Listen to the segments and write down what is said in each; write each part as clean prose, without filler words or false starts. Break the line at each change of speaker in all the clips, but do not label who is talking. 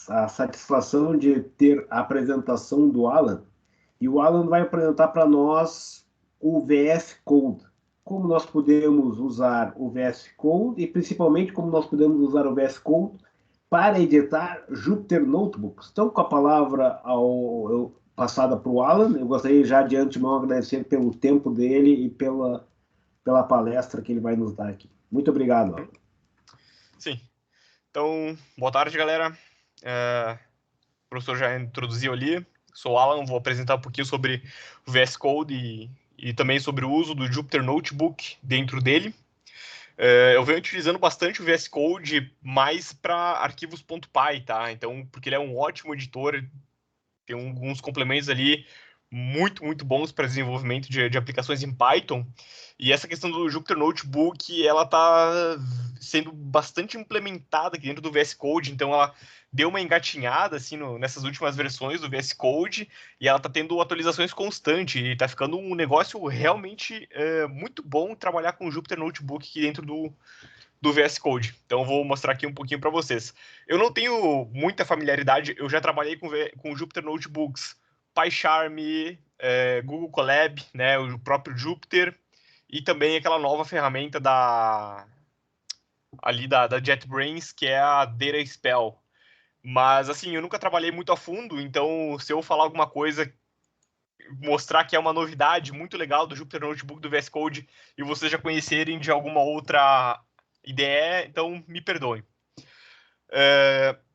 a satisfação de ter a apresentação do Alan, e o Alan vai apresentar para nós o VS Code, como nós podemos usar o VS Code e principalmente como nós podemos usar o VS Code para editar Jupyter Notebooks. Então, com a palavra passada para o Alan, eu gostaria já de antemão agradecer pelo tempo dele e pela palestra que ele vai nos dar aqui. Muito obrigado, Alan.
Sim. Então, boa tarde, galera. O professor já introduziu ali. Sou o Alan, vou apresentar um pouquinho sobre o VS Code e também sobre o uso do Jupyter Notebook dentro dele. Eu venho utilizando bastante o VS Code mais para arquivos .py, tá? Então, porque ele é um ótimo editor, tem alguns complementos ali muito, muito bons para desenvolvimento de aplicações em Python. E essa questão do Jupyter Notebook, ela está sendo bastante implementada aqui dentro do VS Code, então ela deu uma engatinhada assim, nessas últimas versões do VS Code, e ela está tendo atualizações constantes, e está ficando um negócio realmente muito bom trabalhar com o Jupyter Notebook aqui dentro do VS Code. Então eu vou mostrar aqui um pouquinho para vocês. Eu não tenho muita familiaridade, eu já trabalhei com Jupyter Notebooks, PyCharm, Google Colab, né, o próprio Jupyter, e também aquela nova ferramenta da JetBrains, que é a DataSpell. Mas, assim, eu nunca trabalhei muito a fundo, então se eu falar alguma coisa, mostrar que é uma novidade muito legal do Jupyter Notebook do VS Code e vocês já conhecerem de alguma outra IDE, então me perdoem.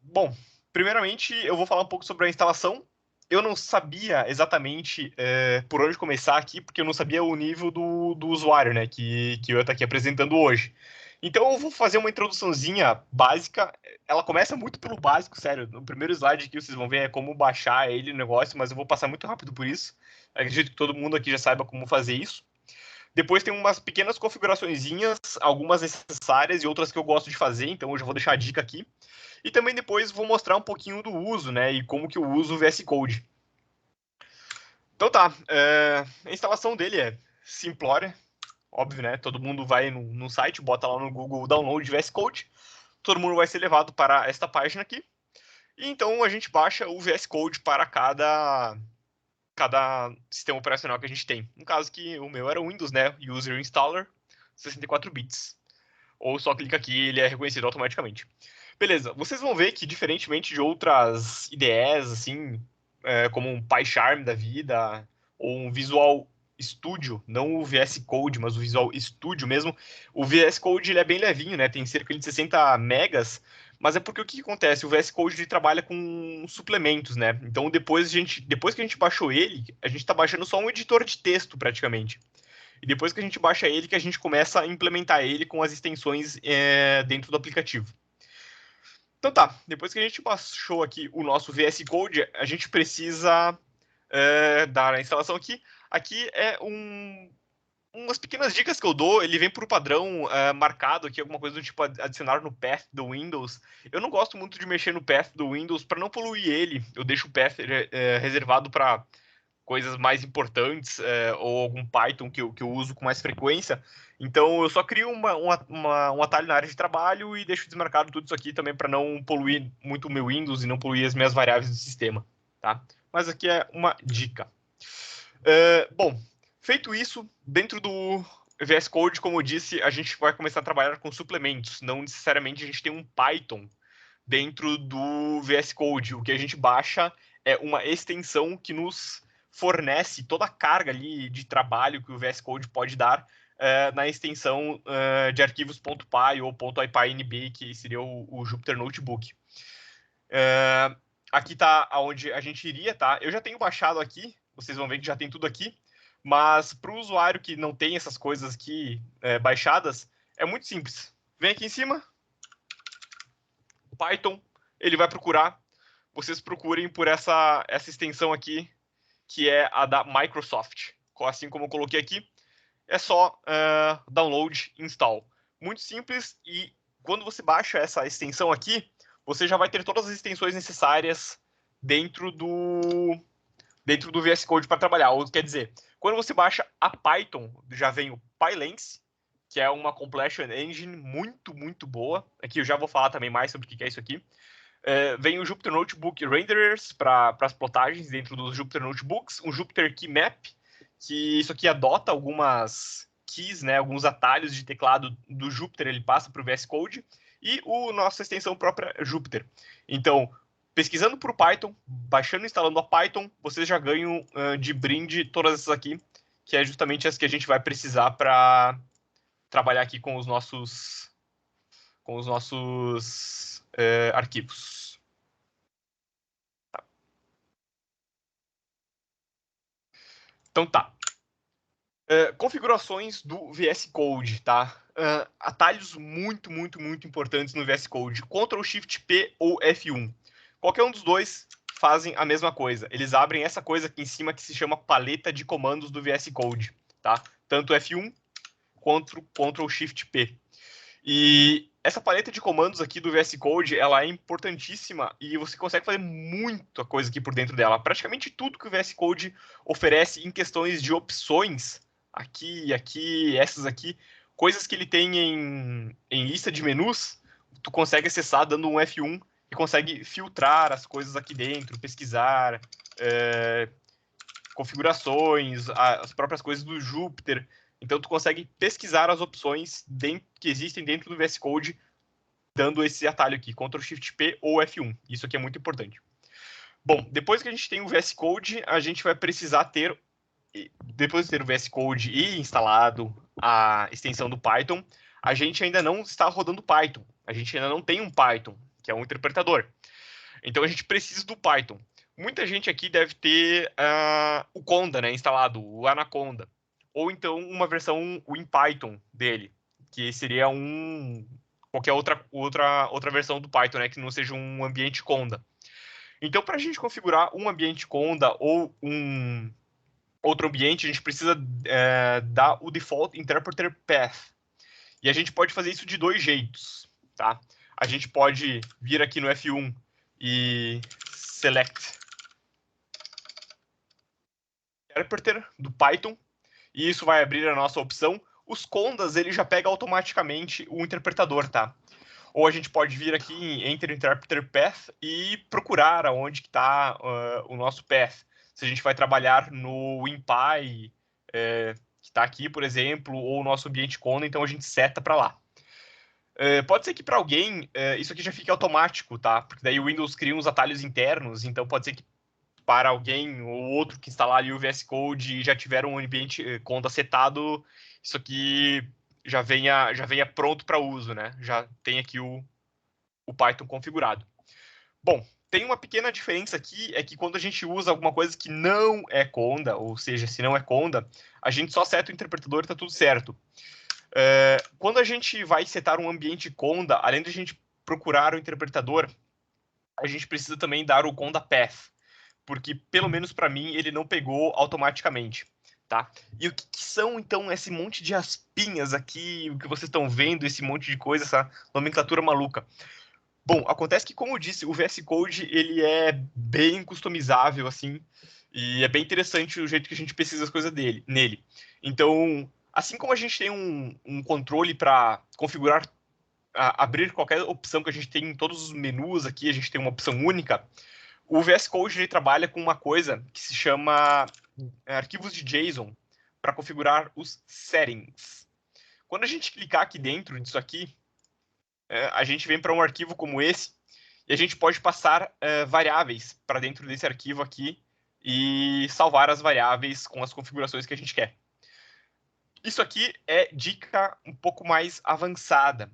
Bom, primeiramente eu vou falar um pouco sobre a instalação. Eu não sabia exatamente por onde começar aqui, porque eu não sabia o nível do usuário, né, que eu ia estar aqui apresentando hoje. Então eu vou fazer uma introduçãozinha básica. Ela começa muito pelo básico, sério. No primeiro slide aqui vocês vão ver como baixar ele no negócio, mas eu vou passar muito rápido por isso. Acredito que todo mundo aqui já saiba como fazer isso. Depois tem umas pequenas configuraçõezinhas, algumas necessárias e outras que eu gosto de fazer, então eu já vou deixar a dica aqui. E também depois vou mostrar um pouquinho do uso, né, e como que eu uso o VS Code. Então tá, a instalação dele é simplória, óbvio, né, todo mundo vai no site, bota lá no Google Download VS Code, todo mundo vai ser levado para esta página aqui, e então a gente baixa o VS Code para cada sistema operacional que a gente tem. No caso que o meu era o Windows, né, User Installer, 64 bits. Ou só clica aqui e ele é reconhecido automaticamente. Beleza, vocês vão ver que, diferentemente de outras IDEs, assim, como um PyCharm da vida, ou um Visual Studio, não o VS Code, mas o Visual Studio mesmo, o VS Code ele é bem levinho, né? Tem cerca de 60 megas, mas é porque o que acontece? O VS Code ele trabalha com suplementos, né? Então, depois que a gente baixou ele, a gente está baixando só um editor de texto, praticamente. E depois que a gente baixa ele, que a gente começa a implementar ele com as extensões dentro do aplicativo. Então tá, depois que a gente baixou aqui o nosso VS Code, a gente precisa dar a instalação aqui. Aqui é umas pequenas dicas que eu dou, ele vem por padrão marcado aqui, alguma coisa do tipo adicionar no path do Windows. Eu não gosto muito de mexer no path do Windows para não poluir ele. Eu deixo o path reservado para coisas mais importantes, ou algum Python que eu uso com mais frequência. Então, eu só crio um atalho na área de trabalho e deixo desmarcado tudo isso aqui também para não poluir muito o meu Windows e não poluir as minhas variáveis do sistema, tá? Mas aqui é uma dica. Bom, feito isso, dentro do VS Code, como eu disse, a gente vai começar a trabalhar com suplementos. Não necessariamente a gente tem um Python dentro do VS Code. O que a gente baixa é uma extensão que nos fornece toda a carga ali de trabalho que o VS Code pode dar na extensão de arquivos .py ou .ipynb, que seria o Jupyter Notebook. Aqui está onde a gente iria, tá? Eu já tenho baixado aqui, vocês vão ver que já tem tudo aqui, mas para o usuário que não tem essas coisas aqui baixadas, é muito simples. Vem aqui em cima, Python, ele vai procurar, vocês procurem por essa extensão aqui, que é a da Microsoft. Assim como eu coloquei aqui, é só download, install. Muito simples, e quando você baixa essa extensão aqui, você já vai ter todas as extensões necessárias dentro do VS Code para trabalhar. Ou quer dizer, quando você baixa a Python, já vem o PyLens, que é uma completion engine muito, muito boa. Aqui eu já vou falar também mais sobre o que é isso aqui. Vem o Jupyter Notebook Renderers para as plotagens dentro dos Jupyter Notebooks, um Jupyter Key Map, que isso aqui adota algumas keys, né, alguns atalhos de teclado do Jupyter, ele passa para o VS Code, e a nossa extensão própria Jupyter. Então, pesquisando por Python, baixando e instalando a Python, vocês já ganham de brinde todas essas aqui, que é justamente as que a gente vai precisar para trabalhar aqui com os nossos arquivos. Tá. Então tá. Configurações do VS Code, tá? Atalhos muito importantes no VS Code. Ctrl Shift P ou F1. Qualquer um dos dois fazem a mesma coisa. Eles abrem essa coisa aqui em cima que se chama paleta de comandos do VS Code, tá? Tanto F1 quanto Ctrl Shift P. E essa paleta de comandos aqui do VS Code, ela é importantíssima e você consegue fazer muita coisa aqui por dentro dela. Praticamente tudo que o VS Code oferece em questões de opções, aqui, essas aqui, coisas que ele tem em lista de menus, tu consegue acessar dando um F1 e consegue filtrar as coisas aqui dentro, pesquisar, configurações, as próprias coisas do Jupyter. Então, tu consegue pesquisar as opções que existem dentro do VS Code, dando esse atalho aqui, Ctrl Shift P ou F1. Isso aqui é muito importante. Bom, depois que a gente tem o VS Code, a gente vai precisar ter, depois de ter o VS Code e instalado a extensão do Python, a gente ainda não está rodando Python. A gente ainda não tem um Python, que é um interpretador. Então, a gente precisa do Python. Muita gente aqui deve ter o Conda, né, instalado, o Anaconda. Ou então uma versão WinPython dele, que seria qualquer outra versão do Python, né, que não seja um ambiente Conda. Então, para a gente configurar um ambiente Conda ou um outro ambiente, a gente precisa dar o default interpreter path. E a gente pode fazer isso de dois jeitos, tá? A gente pode vir aqui no F1 e select interpreter do Python, e isso vai abrir a nossa opção. Os condas, ele já pega automaticamente o interpretador, tá? Ou a gente pode vir aqui em Enter Interpreter Path e procurar aonde que está o nosso path. Se a gente vai trabalhar no WinPy, que está aqui, por exemplo, ou o nosso ambiente conda, então a gente seta para lá. Pode ser que para alguém isso aqui já fique automático, tá? Porque daí o Windows cria uns atalhos internos, então pode ser que para alguém ou outro que instalar ali o VS Code e já tiver um ambiente conda setado, isso aqui já venha pronto para uso, né? Já tem aqui o Python configurado. Bom, tem uma pequena diferença aqui, é que quando a gente usa alguma coisa que não é conda, ou seja, se não é conda, a gente só seta o interpretador e está tudo certo. Quando a gente vai setar um ambiente conda, além de a gente procurar o interpretador, a gente precisa também dar o conda path, porque pelo menos para mim ele não pegou automaticamente, tá? E o que são então esse monte de aspinhas aqui, o que vocês estão vendo, esse monte de coisa, essa nomenclatura maluca? Bom, acontece que, como eu disse, o VS Code ele é bem customizável assim, e é bem interessante o jeito que a gente pesquisa as coisas nele. Então, assim como a gente tem um controle para configurar, abrir qualquer opção que a gente tem em todos os menus aqui, a gente tem uma opção única. O VS Code ele trabalha com uma coisa que se chama arquivos de JSON para configurar os settings. Quando a gente clicar aqui dentro disso aqui, a gente vem para um arquivo como esse e a gente pode passar variáveis para dentro desse arquivo aqui e salvar as variáveis com as configurações que a gente quer. Isso aqui é dica um pouco mais avançada.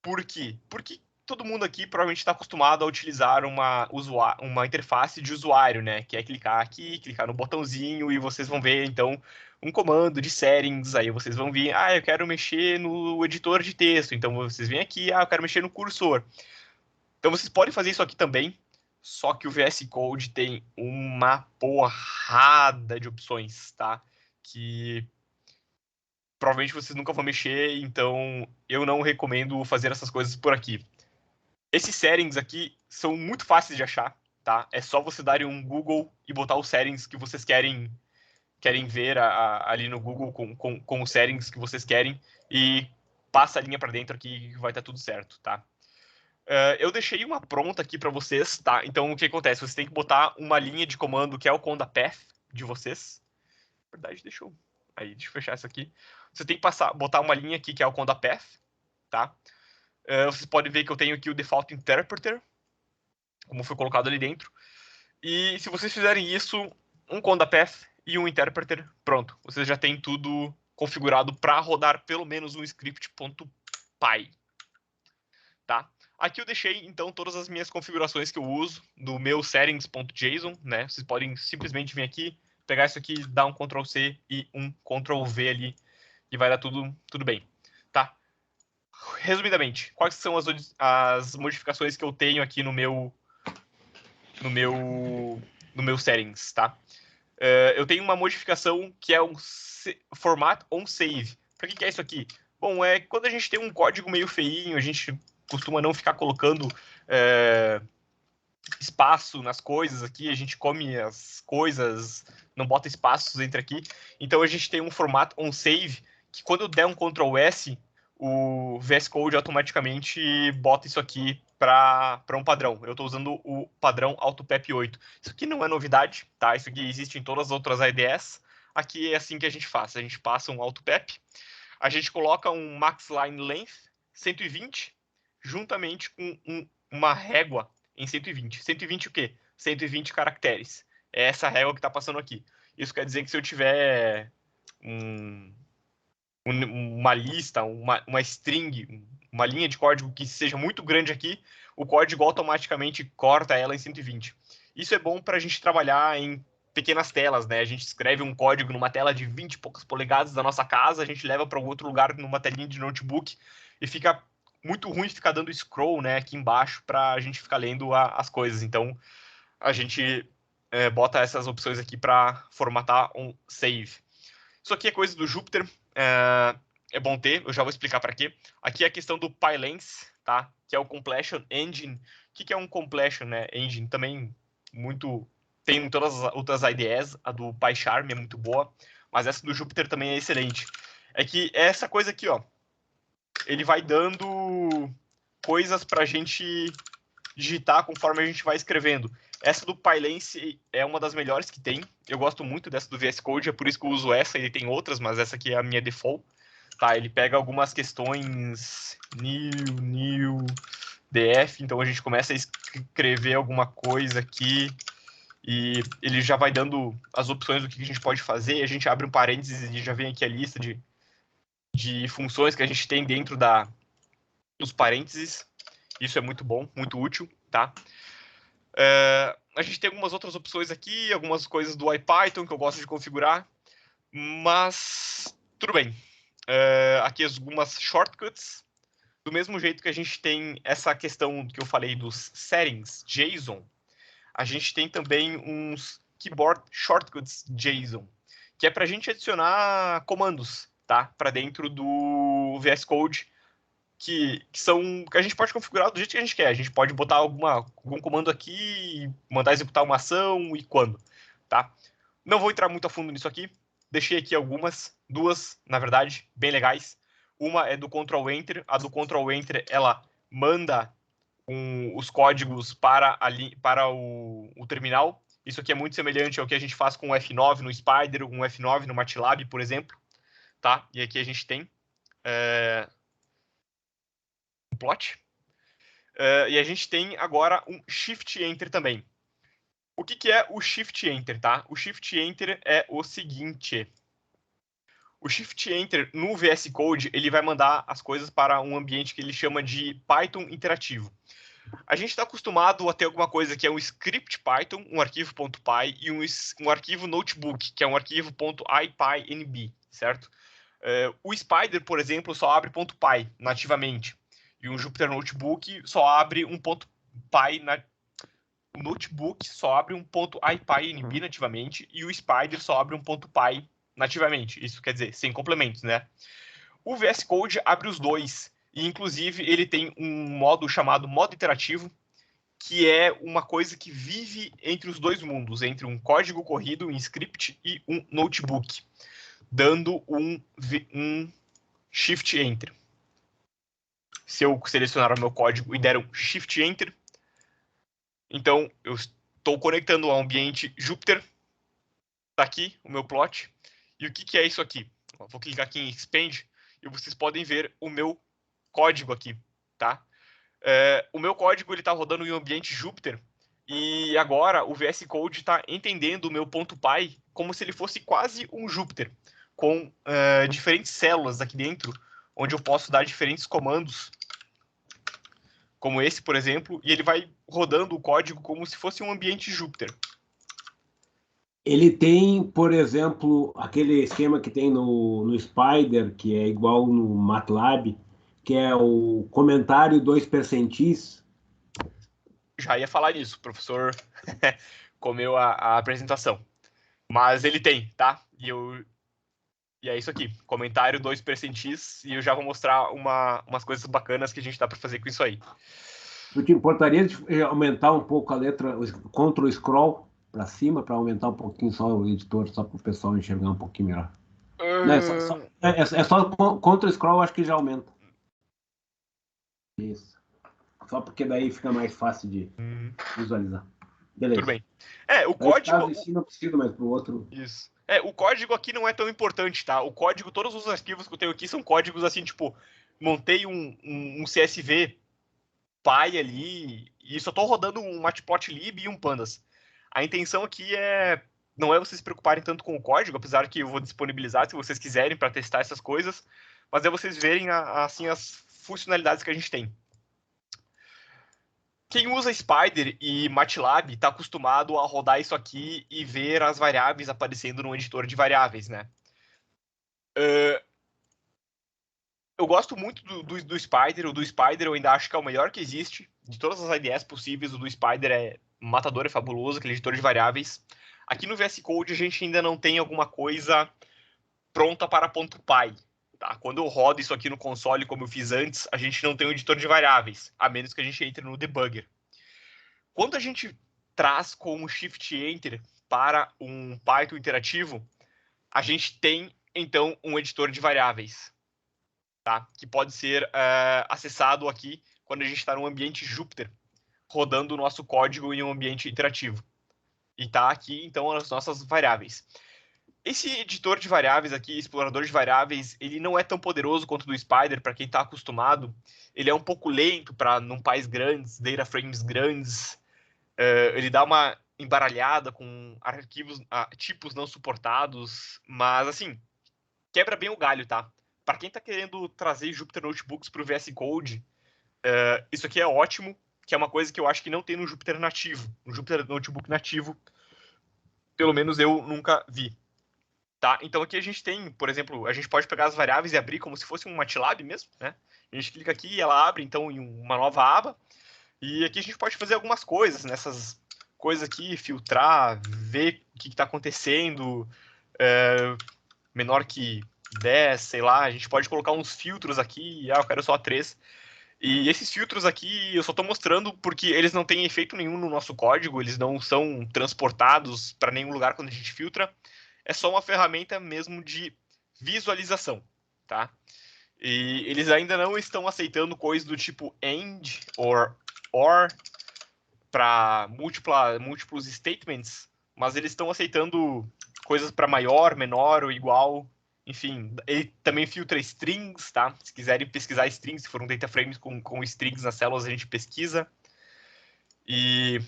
Por quê? Porque todo mundo aqui provavelmente está acostumado a utilizar uma interface de usuário, né? Que é clicar aqui, clicar no botãozinho e vocês vão ver, então, um comando de settings. Aí vocês vão vir, eu quero mexer no editor de texto. Então vocês vêm aqui, eu quero mexer no cursor. Então vocês podem fazer isso aqui também, só que o VS Code tem uma porrada de opções, tá? Que provavelmente vocês nunca vão mexer, então eu não recomendo fazer essas coisas por aqui. Esses settings aqui são muito fáceis de achar, tá? É só você dar um Google e botar os settings que vocês querem ver ali no Google com os settings que vocês querem e passa a linha para dentro aqui que vai estar tudo certo, tá? Eu deixei uma pronta aqui para vocês, tá? Então, o que acontece? Você tem que botar uma linha de comando que é o conda path de vocês. Na verdade, deixa eu fechar isso aqui. Você tem que botar uma linha aqui que é o conda path, tá? Vocês podem ver que eu tenho aqui o default interpreter, como foi colocado ali dentro. E se vocês fizerem isso, um conda path e um interpreter, pronto. Vocês já têm tudo configurado para rodar pelo menos um script.py, tá? Aqui eu deixei, então, todas as minhas configurações que eu uso do meu settings.json, né? Vocês podem simplesmente vir aqui, pegar isso aqui, dar um Ctrl+C e um Ctrl+V ali, e vai dar tudo bem, tá? Resumidamente, quais são as modificações que eu tenho aqui no meu settings, tá? Eu tenho uma modificação que é um format on save. Para que é isso aqui? Bom, quando a gente tem um código meio feinho, a gente costuma não ficar colocando espaço nas coisas aqui, a gente come as coisas, não bota espaços entre aqui. Então a gente tem um formato on save que quando eu der um Ctrl S, o VS Code automaticamente bota isso aqui para um padrão. Eu estou usando o padrão AutoPep 8. Isso aqui não é novidade, tá? Isso aqui existe em todas as outras IDEs. Aqui é assim que a gente faz. A gente passa um AutoPep, a gente coloca um max line length 120 juntamente com uma régua em 120. 120 o quê? 120 caracteres. É essa régua que está passando aqui. Isso quer dizer que se eu tiver uma lista, uma string, uma linha de código que seja muito grande aqui, o código automaticamente corta ela em 120. Isso é bom para a gente trabalhar em pequenas telas, né? A gente escreve um código numa tela de 20 e poucas polegadas da nossa casa, a gente leva para outro lugar numa telinha de notebook e fica muito ruim ficar dando scroll, né, aqui embaixo para a gente ficar lendo as coisas. Então, a gente bota essas opções aqui para formatar um save. Isso aqui é coisa do Jupyter, é bom ter, eu já vou explicar para quê. Aqui é a questão do PyLens, tá? Que é o Completion Engine. O que é um Completion, né, Engine? Também muito... Tem em todas as outras IDEs, a do PyCharm é muito boa, mas essa do Jupyter também é excelente. É que essa coisa aqui, ó, ele vai dando coisas para a gente digitar conforme a gente vai escrevendo. Essa do PyLens é uma das melhores que tem. Eu gosto muito dessa do VS Code, é por isso que eu uso essa. Ele tem outras, mas essa aqui é a minha default. Tá, ele pega algumas questões new, df, então a gente começa a escrever alguma coisa aqui e ele já vai dando as opções do que a gente pode fazer. A gente abre um parênteses e já vem aqui a lista de funções que a gente tem dentro dos parênteses. Isso é muito bom, muito útil, tá? A gente tem algumas outras opções aqui, algumas coisas do IPython que eu gosto de configurar, mas tudo bem. Aqui algumas shortcuts. Do mesmo jeito que a gente tem essa questão que eu falei dos settings JSON, a gente tem também uns keyboard shortcuts JSON, que é para a gente adicionar comandos, tá? Para dentro do VS Code, que a gente pode configurar do jeito que a gente quer. A gente pode botar algum comando aqui, mandar executar uma ação e quando, tá? Não vou entrar muito a fundo nisso aqui. Deixei aqui duas, na verdade, bem legais. Uma é do Ctrl Enter. A do Ctrl Enter, ela manda os códigos para o terminal. Isso aqui é muito semelhante ao que a gente faz com o F9 no Spider, um F9 no MATLAB, por exemplo, tá? E aqui a gente tem um plot. E a gente tem agora um Shift Enter também. O que é o Shift Enter, tá? O Shift Enter é o seguinte. O Shift Enter no VS Code, ele vai mandar as coisas para um ambiente que ele chama de Python interativo. A gente está acostumado a ter alguma coisa que é um script Python, um arquivo .py, e um arquivo notebook, que é um arquivo .ipynb, certo? O Spider, por exemplo, só abre .py nativamente. E um Jupyter Notebook só abre um .py o notebook só abre um .ipynb nativamente e o Spider só abre um .py nativamente. Isso quer dizer, sem complementos, né? O VS Code abre os dois. E, inclusive, ele tem um modo chamado modo interativo, que é uma coisa que vive entre os dois mundos, entre um código corrido em script e um notebook, dando um Shift Enter. se eu selecionar o meu código e der um Shift Enter, então eu estou conectando ao ambiente Jupyter. Tá aqui o meu plot. E o que é isso aqui? Vou clicar aqui em Expand e vocês podem ver o meu código aqui, tá? O meu código ele está rodando em um ambiente Jupyter e agora o VS Code está entendendo o meu .py como se ele fosse quase um Jupyter, com diferentes células aqui dentro, onde eu posso dar diferentes comandos, como esse, por exemplo, e ele vai rodando o código como se fosse um ambiente Jupyter.
Ele tem, por exemplo, aquele esquema que tem no Spider, que é igual no MATLAB, que é o comentário 2%.
Já ia falar nisso, o professor comeu a apresentação. Mas ele tem, tá? E é isso aqui, comentário 2%, e eu já vou mostrar umas coisas bacanas que a gente dá para fazer com isso aí.
Tu te importaria de aumentar um pouco a letra, o Ctrl Scroll para cima, para aumentar um pouquinho só o editor, só para o pessoal enxergar um pouquinho melhor? Não, é só Ctrl Scroll, acho que já aumenta. Isso. Só porque daí fica mais fácil de visualizar. Beleza.
Tudo bem. O
Pra
código.
Caso em si não precisa, mas pro outro.
Isso. O código aqui não é tão importante, tá? O código, todos os arquivos que eu tenho aqui são códigos assim, tipo, montei um CSV Py ali e só tô rodando um matplotlib e um pandas. A intenção aqui não é vocês se preocuparem tanto com o código, apesar que eu vou disponibilizar se vocês quiserem para testar essas coisas, mas é vocês verem assim as funcionalidades que a gente tem. Quem usa Spider e MATLAB está acostumado a rodar isso aqui e ver as variáveis aparecendo no editor de variáveis, né? Eu gosto muito do Spider. O do Spider eu ainda acho que é o melhor que existe. De todas as IDEs possíveis, o do Spider é matador, é fabuloso, aquele editor de variáveis. Aqui no VS Code a gente ainda não tem alguma coisa pronta para .py. Tá? Quando eu rodo isso aqui no console, como eu fiz antes, a gente não tem um editor de variáveis, a menos que a gente entre no debugger. Quando a gente traz como Shift Enter para um Python interativo, a gente tem, então, um editor de variáveis, tá? Que pode ser acessado aqui quando a gente está no ambiente Jupyter, rodando o nosso código em um ambiente interativo. E tá aqui, então, as nossas variáveis. Esse editor de variáveis aqui, explorador de variáveis, ele não é tão poderoso quanto o do Spider, para quem está acostumado. Ele é um pouco lento para numpys grandes, data frames grandes. Ele dá uma embaralhada com arquivos, tipos não suportados, mas assim, quebra bem o galho, tá? Para quem está querendo trazer Jupyter Notebooks para o VS Code, isso aqui é ótimo, que é uma coisa que eu acho que não tem no Jupyter nativo. No Jupyter Notebook nativo, pelo menos eu nunca vi. Tá? Então aqui a gente tem, por exemplo, a gente pode pegar as variáveis e abrir como se fosse um MATLAB mesmo, né? A gente clica aqui e ela abre, então, em uma nova aba. E aqui a gente pode fazer algumas coisas nessas coisas aqui, filtrar, ver o que está acontecendo, menor que 10, sei lá. A gente pode colocar uns filtros aqui, eu quero só 3. E esses filtros aqui eu só estou mostrando porque eles não têm efeito nenhum no nosso código, eles não são transportados para nenhum lugar quando a gente filtra. É só uma ferramenta mesmo de visualização, tá? E eles ainda não estão aceitando coisas do tipo AND or para múltiplos statements, mas eles estão aceitando coisas para maior, menor ou igual. Enfim, ele também filtra strings, tá? Se quiserem pesquisar strings, se for um data frame com strings nas células, a gente pesquisa. E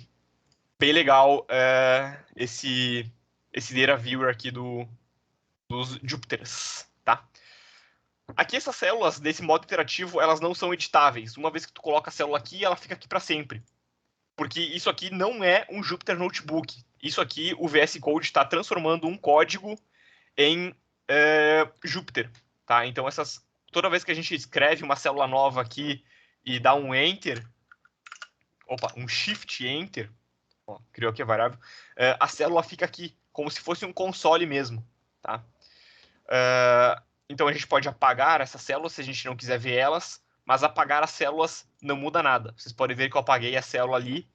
bem legal esse data viewer aqui dos Jupyters, tá? Aqui essas células desse modo interativo, elas não são editáveis. Uma vez que tu coloca a célula aqui, ela fica aqui para sempre. Porque isso aqui não é um Jupyter Notebook. Isso aqui, o VS Code está transformando um código em Jupyter, tá? Então, toda vez que a gente escreve uma célula nova aqui e dá um Enter, um Shift Enter, criou aqui a variável, a célula fica aqui, como se fosse um console mesmo, tá? Então, a gente pode apagar essas células se a gente não quiser ver elas, mas apagar as células não muda nada. Vocês podem ver que eu apaguei a célula ali,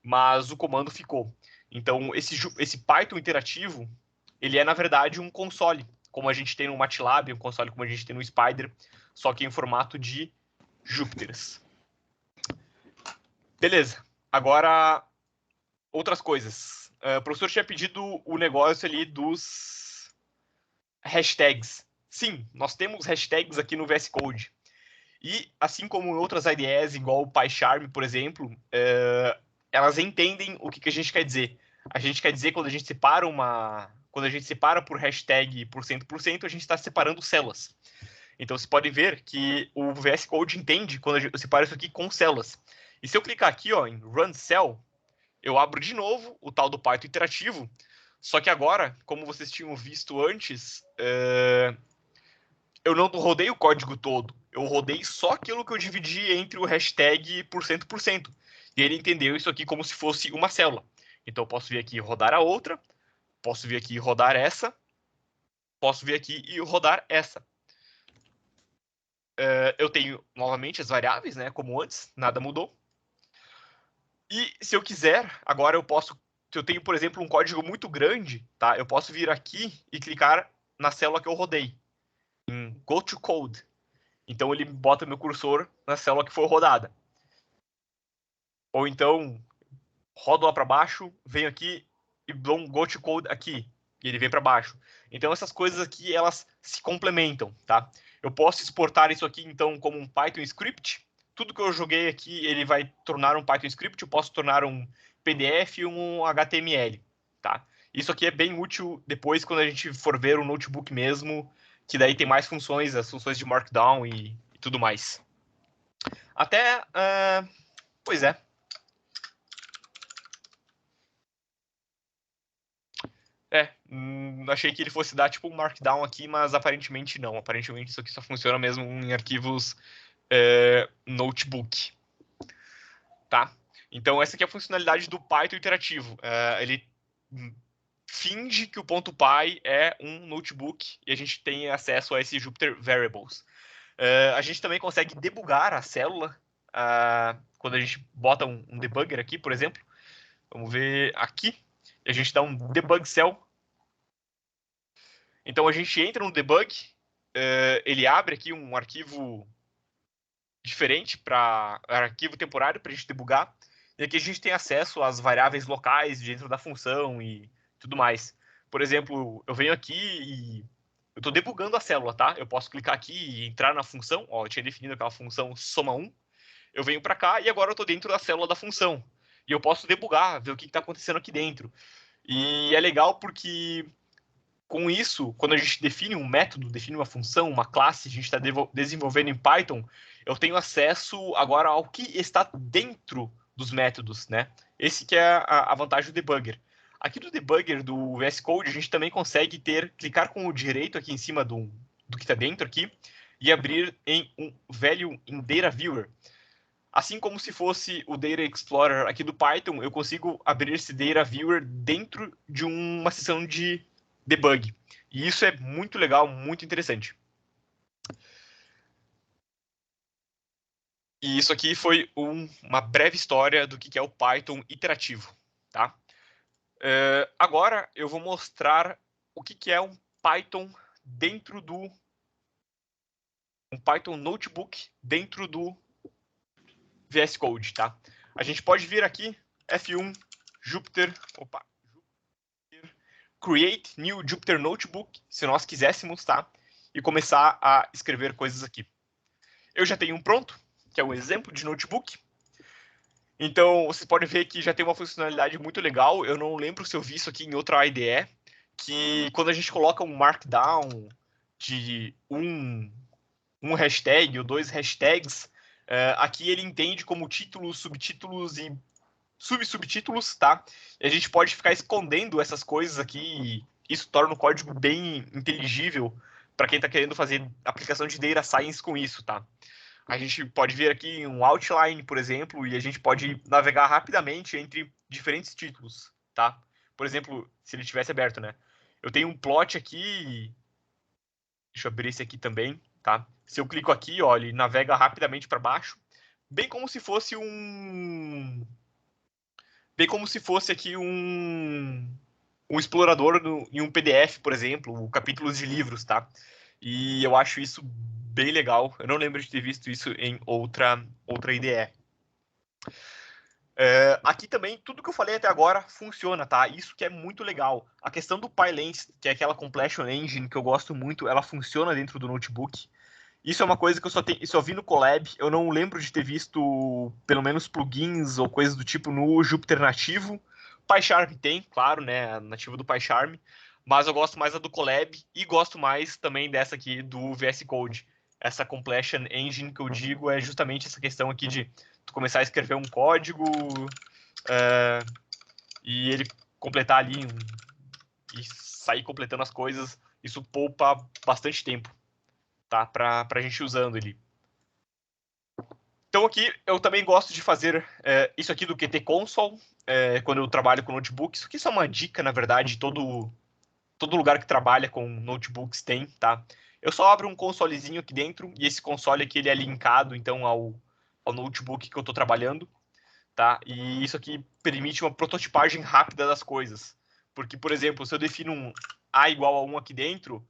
mas o comando ficou. Então, esse Python interativo, ele é, na verdade, um console, como a gente tem no MATLAB, um console como a gente tem no Spider, só que em formato de Júpiteres. Beleza. Agora, outras coisas. O professor tinha pedido o negócio ali dos hashtags. Sim, nós temos hashtags aqui no VS Code. E, assim como em outras IDEs, igual o PyCharm, por exemplo, elas entendem o que a gente quer dizer. A gente quer dizer, quando a gente separa por hashtag por cento, a gente está separando células. Então, vocês podem ver que o VS Code entende quando eu separo isso aqui com células. E se eu clicar aqui, ó, em Run Cell, eu abro de novo o tal do Python iterativo. Só que agora, como vocês tinham visto antes, eu não rodei o código todo. Eu rodei só aquilo que eu dividi entre o hashtag por cento. E ele entendeu isso aqui como se fosse uma célula. Então, eu posso vir aqui e rodar a outra. Posso vir aqui e rodar essa. Posso vir aqui e rodar essa. Eu tenho, novamente, as variáveis, né? Como antes, nada mudou. E se eu quiser, agora eu posso... Se eu tenho, por exemplo, um código muito grande, tá? Eu posso vir aqui e clicar na célula que eu rodei. Em Go to Code. Então, ele bota meu cursor na célula que foi rodada. Ou então, rodo lá para baixo, venho aqui e dou um Go to Code aqui. E ele vem para baixo. Então, essas coisas aqui, elas se complementam, tá? Eu posso exportar isso aqui, então, como um Python script. Tudo que eu joguei aqui, ele vai tornar um Python script. Eu posso tornar um PDF e um HTML, tá? Isso aqui é bem útil depois, quando a gente for ver o notebook mesmo, que daí tem mais funções, as funções de Markdown e tudo mais. Até... pois é. Achei que ele fosse dar tipo um Markdown aqui, mas aparentemente não. Aparentemente isso aqui só funciona mesmo em arquivos notebook. Tá? Então essa aqui é a funcionalidade do Python iterativo. Ele finge que o .py é um notebook e a gente tem acesso a esses Jupyter Variables. A gente também consegue debugar a célula quando a gente bota um debugger aqui, por exemplo. Vamos ver aqui. A gente dá um debug cell. Então a gente entra no debug, ele abre aqui um arquivo diferente para arquivo temporário para a gente debugar. E aqui a gente tem acesso às variáveis locais dentro da função e tudo mais. Por exemplo, eu venho aqui e eu estou debugando a célula, tá? Eu posso clicar aqui e entrar na função. Ó, eu tinha definido aquela função soma1. Eu venho para cá e agora eu estou dentro da célula da função. E eu posso debugar, ver o que está acontecendo aqui dentro. E é legal porque com isso, quando a gente define um método, define uma função, uma classe, a gente está desenvolvendo em Python, eu tenho acesso agora ao que está dentro dos métodos, né? Esse que é a vantagem do debugger. Aqui do debugger do VS Code, a gente também consegue clicar com o direito aqui em cima do que está dentro aqui e abrir em um value in Data Viewer. Assim como se fosse o Data Explorer aqui do Python, eu consigo abrir esse Data Viewer dentro de uma seção de debug. E isso é muito legal, muito interessante. E isso aqui foi uma breve história do que é o Python iterativo, tá? Agora eu vou mostrar o que é um Python dentro do... um Python Notebook dentro do VS Code, tá? A gente pode vir aqui, F1, Jupyter, Create New Jupyter Notebook, se nós quiséssemos, tá? E começar a escrever coisas aqui. Eu já tenho um pronto, que é um exemplo de notebook. Então, vocês podem ver que já tem uma funcionalidade muito legal. Eu não lembro se eu vi isso aqui em outra IDE, que quando a gente coloca um markdown de um hashtag ou 2 hashtags, aqui ele entende como títulos, subtítulos e subtítulos, tá? E a gente pode ficar escondendo essas coisas aqui e isso torna o código bem inteligível para quem está querendo fazer aplicação de Data Science com isso, tá? A gente pode ver aqui um outline, por exemplo, e a gente pode navegar rapidamente entre diferentes títulos, tá? Por exemplo, se ele tivesse aberto, né? Eu tenho um plot aqui, deixa eu abrir esse aqui também, tá? Se eu clico aqui, ó, ele navega rapidamente para baixo, bem como se fosse aqui um explorador em um PDF, por exemplo, capítulos de livros, tá? E eu acho isso bem legal. Eu não lembro de ter visto isso em outra IDE. Aqui também, tudo que eu falei até agora funciona, tá? Isso que é muito legal. A questão do PyLens, que é aquela Completion Engine que eu gosto muito, ela funciona dentro do notebook. Isso é uma coisa que eu só vi no Colab. Eu não lembro de ter visto, pelo menos, plugins ou coisas do tipo no Jupyter nativo. PyCharm tem, claro, né? Nativo do PyCharm. Mas eu gosto mais da do Colab e gosto mais também dessa aqui do VS Code. Essa Completion Engine que eu digo é justamente essa questão aqui de tu começar a escrever um código e ele completar ali e sair completando as coisas. Isso poupa bastante tempo, tá? Pra gente usando ele. Então aqui eu também gosto de fazer isso aqui do Qt Console, quando eu trabalho com notebooks. Isso aqui é uma dica, na verdade, todo lugar que trabalha com notebooks tem, tá? Eu só abro um consolezinho aqui dentro, e esse console aqui ele é linkado, então, ao notebook que eu estou trabalhando, tá? E isso aqui permite uma prototipagem rápida das coisas. Porque, por exemplo, se eu defino um A igual a 1 aqui dentro,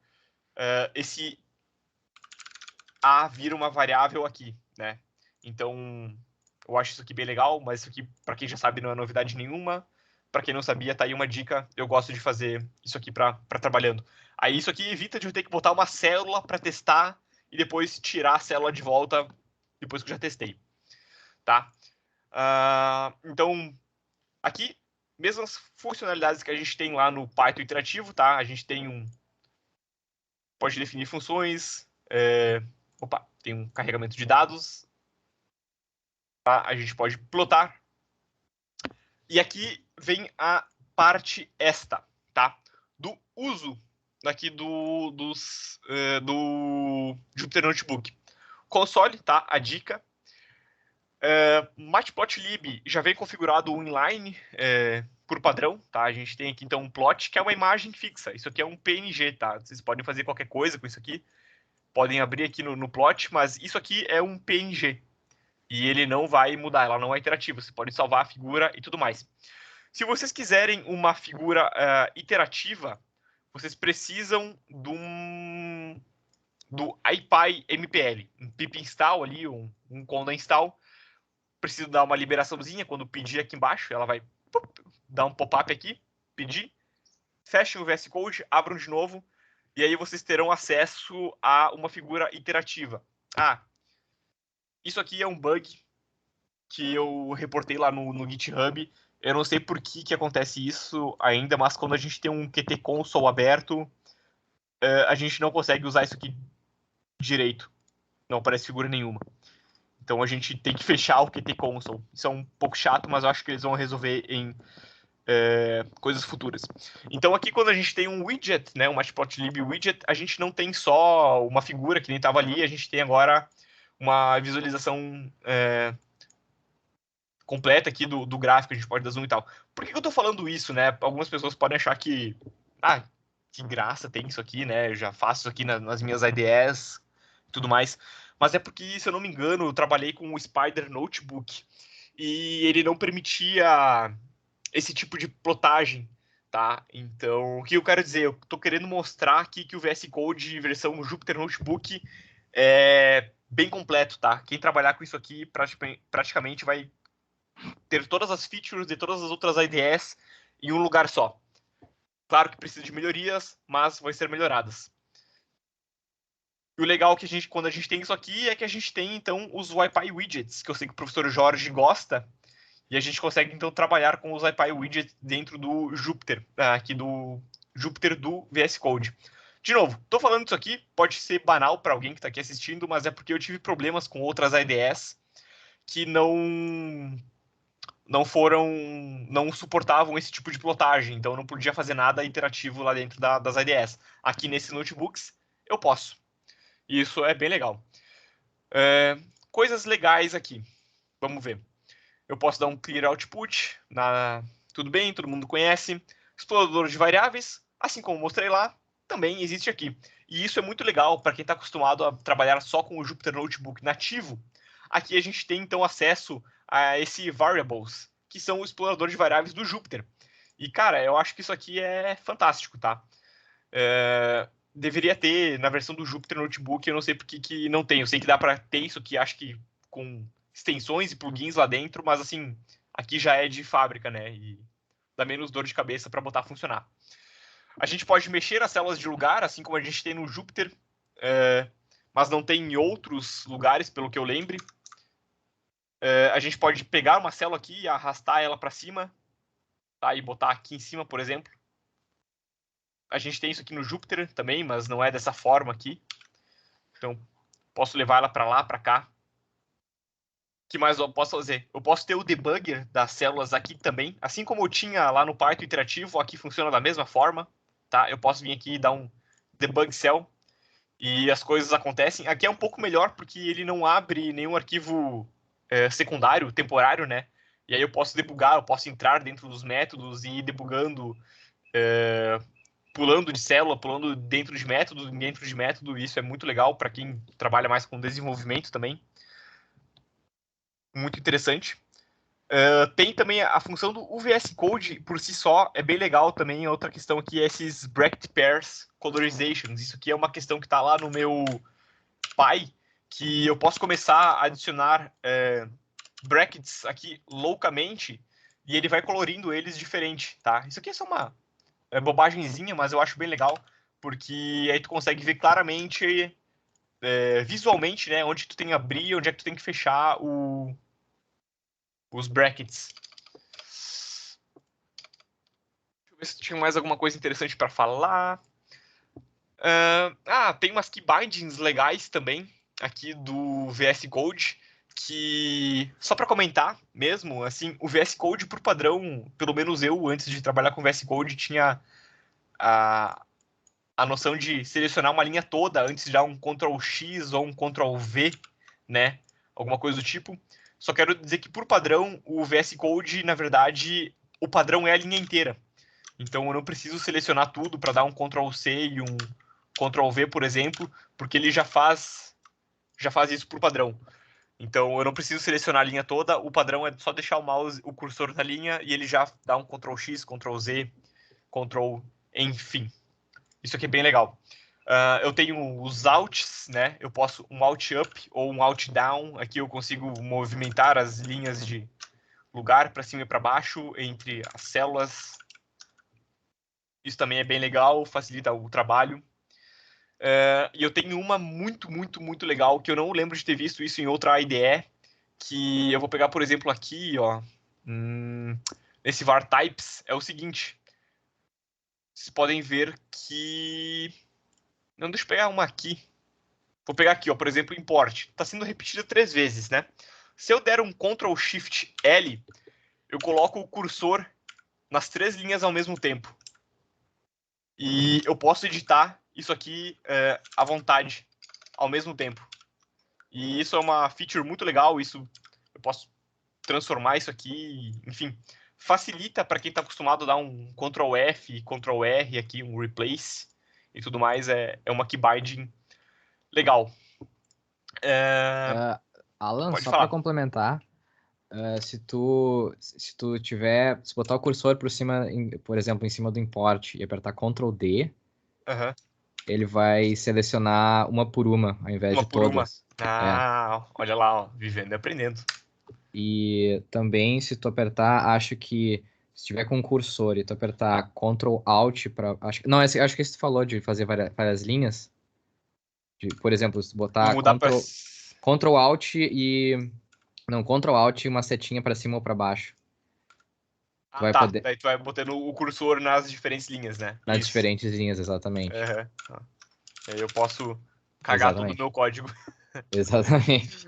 esse A vira uma variável aqui, né? Então, eu acho isso aqui bem legal, mas isso aqui, para quem já sabe, não é novidade nenhuma. Para quem não sabia, tá aí uma dica. Eu gosto de fazer isso aqui para trabalhando. Aí isso aqui evita de eu ter que botar uma célula para testar e depois tirar a célula de volta depois que eu já testei, tá? Então, aqui, mesmas funcionalidades que a gente tem lá no Python interativo, tá? A gente tem pode definir funções, tem um carregamento de dados, tá? A gente pode plotar. E aqui vem a parte esta, tá? Do uso aqui do Jupyter Notebook. Console, tá? A dica. Matplotlib já vem configurado inline por padrão, tá? A gente tem aqui então um plot que é uma imagem fixa. Isso aqui é um PNG, tá? Vocês podem fazer qualquer coisa com isso aqui. Podem abrir aqui no plot, mas isso aqui é um PNG. E ele não vai mudar, ela não é interativa. Você pode salvar a figura e tudo mais. Se vocês quiserem uma figura iterativa, vocês precisam do IPy MPL, um pip install ali, um conda install. Preciso dar uma liberaçãozinha quando pedir aqui embaixo, ela vai dar um pop-up aqui, pedir, fechem o VS Code, abram de novo, e aí vocês terão acesso a uma figura iterativa. Isso aqui é um bug que eu reportei lá no GitHub. Eu não sei por que acontece isso ainda, mas quando a gente tem um Qt Console aberto, a gente não consegue usar isso aqui direito. Não aparece figura nenhuma. Então a gente tem que fechar o Qt Console. Isso é um pouco chato, mas eu acho que eles vão resolver em coisas futuras. Então aqui quando a gente tem um widget, né, um Matplotlib widget, a gente não tem só uma figura que nem estava ali, a gente tem agora uma visualização completa aqui do gráfico, a gente pode dar zoom e tal. Por que eu tô falando isso, né? Algumas pessoas podem achar que que graça tem isso aqui, né? Eu já faço isso aqui nas minhas IDEs e tudo mais. Mas é porque, se eu não me engano, eu trabalhei com o Spider Notebook e ele não permitia esse tipo de plotagem, tá? Então, o que eu quero dizer? Eu tô querendo mostrar aqui que o VS Code versão Jupyter Notebook é bem completo, tá? Quem trabalhar com isso aqui praticamente vai ter todas as features de todas as outras IDEs em um lugar só. Claro que precisa de melhorias, mas vão ser melhoradas. E o legal que quando a gente tem isso aqui é que a gente tem, então, os YPy widgets, que eu sei que o professor Jorge gosta, e a gente consegue, então, trabalhar com os YPy widgets dentro do Jupyter, aqui do Jupyter do VS Code. De novo, estou falando isso aqui, pode ser banal para alguém que está aqui assistindo, mas é porque eu tive problemas com outras IDEs que não suportavam esse tipo de plotagem, então eu não podia fazer nada interativo lá dentro das IDEs. Aqui nesses notebooks eu posso. E isso é bem legal. Coisas legais aqui. Vamos ver. Eu posso dar um clear output. Tudo bem, todo mundo conhece. Explorador de variáveis, assim como mostrei lá, também existe aqui. E isso é muito legal para quem está acostumado a trabalhar só com o Jupyter Notebook nativo. Aqui a gente tem então acesso a esse variables, que são o explorador de variáveis do Jupyter. E, cara, eu acho que isso aqui é fantástico, tá? deveria ter na versão do Jupyter Notebook, eu não sei por que não tem. Eu sei que dá para ter isso aqui, acho que com extensões e plugins lá dentro, mas assim, aqui já é de fábrica, né? E dá menos dor de cabeça para botar a funcionar. A gente pode mexer as células de lugar, assim como a gente tem no Jupyter, mas não tem em outros lugares, pelo que eu lembre. A gente pode pegar uma célula aqui e arrastar ela para cima, tá? E botar aqui em cima, por exemplo. A gente tem isso aqui no Jupyter também, mas não é dessa forma aqui. Então, posso levar ela para lá, para cá. O que mais eu posso fazer? Eu posso ter o debugger das células aqui também. Assim como eu tinha lá no Python interativo, aqui funciona da mesma forma. Tá? Eu posso vir aqui e dar um debug cell e as coisas acontecem. Aqui é um pouco melhor porque ele não abre nenhum arquivo secundário, temporário, né? E aí eu posso debugar, eu posso entrar dentro dos métodos e ir debugando, pulando de célula, pulando dentro de método. E isso é muito legal para quem trabalha mais com desenvolvimento também. Muito interessante. Tem também a função do VS Code por si só, é bem legal também. Outra questão aqui é esses bracket pairs colorizations. Isso aqui é uma questão que está lá no meu Py, que eu posso começar a adicionar brackets aqui loucamente e ele vai colorindo eles diferente, tá? Isso aqui é só uma bobagemzinha, mas eu acho bem legal, porque aí tu consegue ver claramente, visualmente, né, onde tu tem que abrir, onde é que tu tem que fechar os brackets. Deixa eu ver se tinha mais alguma coisa interessante para falar. Tem umas key bindings legais também aqui do VS Code, que só para comentar mesmo, assim, o VS Code por padrão, pelo menos eu antes de trabalhar com VS Code tinha a noção de selecionar uma linha toda antes de dar um Ctrl X ou um Ctrl V, né? Alguma coisa do tipo. Só quero dizer que por padrão o VS Code, na verdade, o padrão é a linha inteira. Então eu não preciso selecionar tudo para dar um Ctrl C e um Ctrl V, por exemplo, porque ele já faz isso por padrão. Então eu não preciso selecionar a linha toda, o padrão é só deixar o mouse, o cursor na linha e ele já dá um Ctrl X, Ctrl Z, Ctrl, enfim. Isso aqui é bem legal. Eu tenho os Alts, né? Eu posso um Alt Up ou um Alt Down. Aqui eu consigo movimentar as linhas de lugar para cima e para baixo entre as células. Isso também é bem legal, facilita o trabalho. E eu tenho uma muito, muito, muito legal, que eu não lembro de ter visto isso em outra IDE, que eu vou pegar, por exemplo, aqui, ó, nesse var types, é o seguinte. Vocês podem ver que... Não, deixa eu pegar uma aqui. Vou pegar aqui, ó, por exemplo, import. Está sendo repetido 3 vezes, né? Se eu der um Ctrl Shift L, eu coloco o cursor nas 3 linhas ao mesmo tempo. E eu posso editar isso aqui à vontade, ao mesmo tempo. E isso é uma feature muito legal. Isso eu posso transformar isso aqui, enfim, facilita para quem está acostumado a dar um Ctrl F, Ctrl R aqui, um replace e tudo mais. É uma key binding legal.
Alan,
Pode
só para
falar.
complementar, se tu botar o cursor por cima, por exemplo, em cima do import e apertar Ctrl D, ele vai selecionar uma por uma, ao invés
Uma
de
por uma.
todas.
Olha lá, ó, vivendo e aprendendo.
E também, se tu apertar, acho que se tiver com o cursor e tu apertar Ctrl Alt para, acho que isso tu falou de fazer várias linhas. Por exemplo, se tu botar
Mudar pra...
Ctrl Alt e Ctrl Alt e uma setinha para cima ou para baixo. Tu vai poder
Daí tu vai botando o cursor nas diferentes linhas, né?
nas
Isso.
diferentes linhas, exatamente.
Aí eu posso cagar todo o
Exatamente.
meu código.
Exatamente.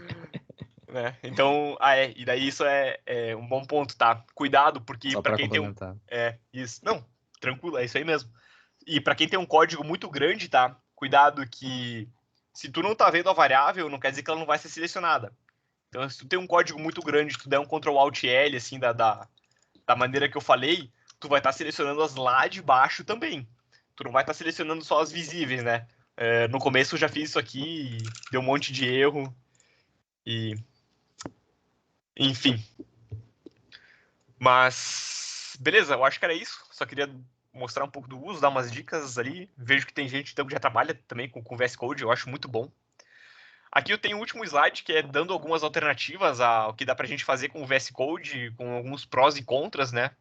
Né? Então, e daí isso é um bom ponto, tá? Cuidado, porque
Só
para
para
quem tem um...
complementar.
Isso. Não, tranquilo, é isso aí mesmo. E para quem tem um código muito grande, tá? Cuidado que se tu não tá vendo a variável, não quer dizer que ela não vai ser selecionada. Então, se tu tem um código muito grande, tu der um Ctrl Alt L, assim, da maneira que eu falei, tu vai estar selecionando as lá de baixo também. Tu não vai estar selecionando só as visíveis, né? No começo eu já fiz isso aqui, deu um monte de erro. Enfim. Mas, beleza, eu acho que era isso. Só queria mostrar um pouco do uso, dar umas dicas ali. Vejo que tem gente então, que já trabalha também com VS Code, eu acho muito bom. Aqui eu tenho o último slide, que é dando algumas alternativas ao que dá pra gente fazer com o VS Code, com alguns prós e contras, né?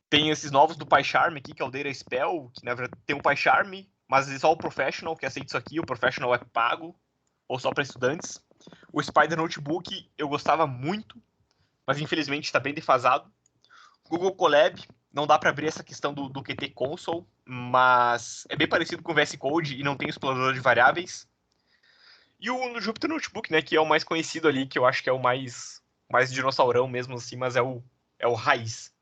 Tem esses novos do PyCharm aqui, que é o Data Spell, que na verdade tem o PyCharm, mas é só o Professional que aceita isso aqui. O Professional é pago, ou só para estudantes. O Spider Notebook eu gostava muito, mas infelizmente está bem defasado. Google Colab, não dá para abrir essa questão do Qt Console, mas é bem parecido com o VS Code e não tem explorador de variáveis. E o Jupyter Notebook, né, que é o mais conhecido ali, que eu acho que é o mais dinossaurão mesmo assim, mas é o raiz.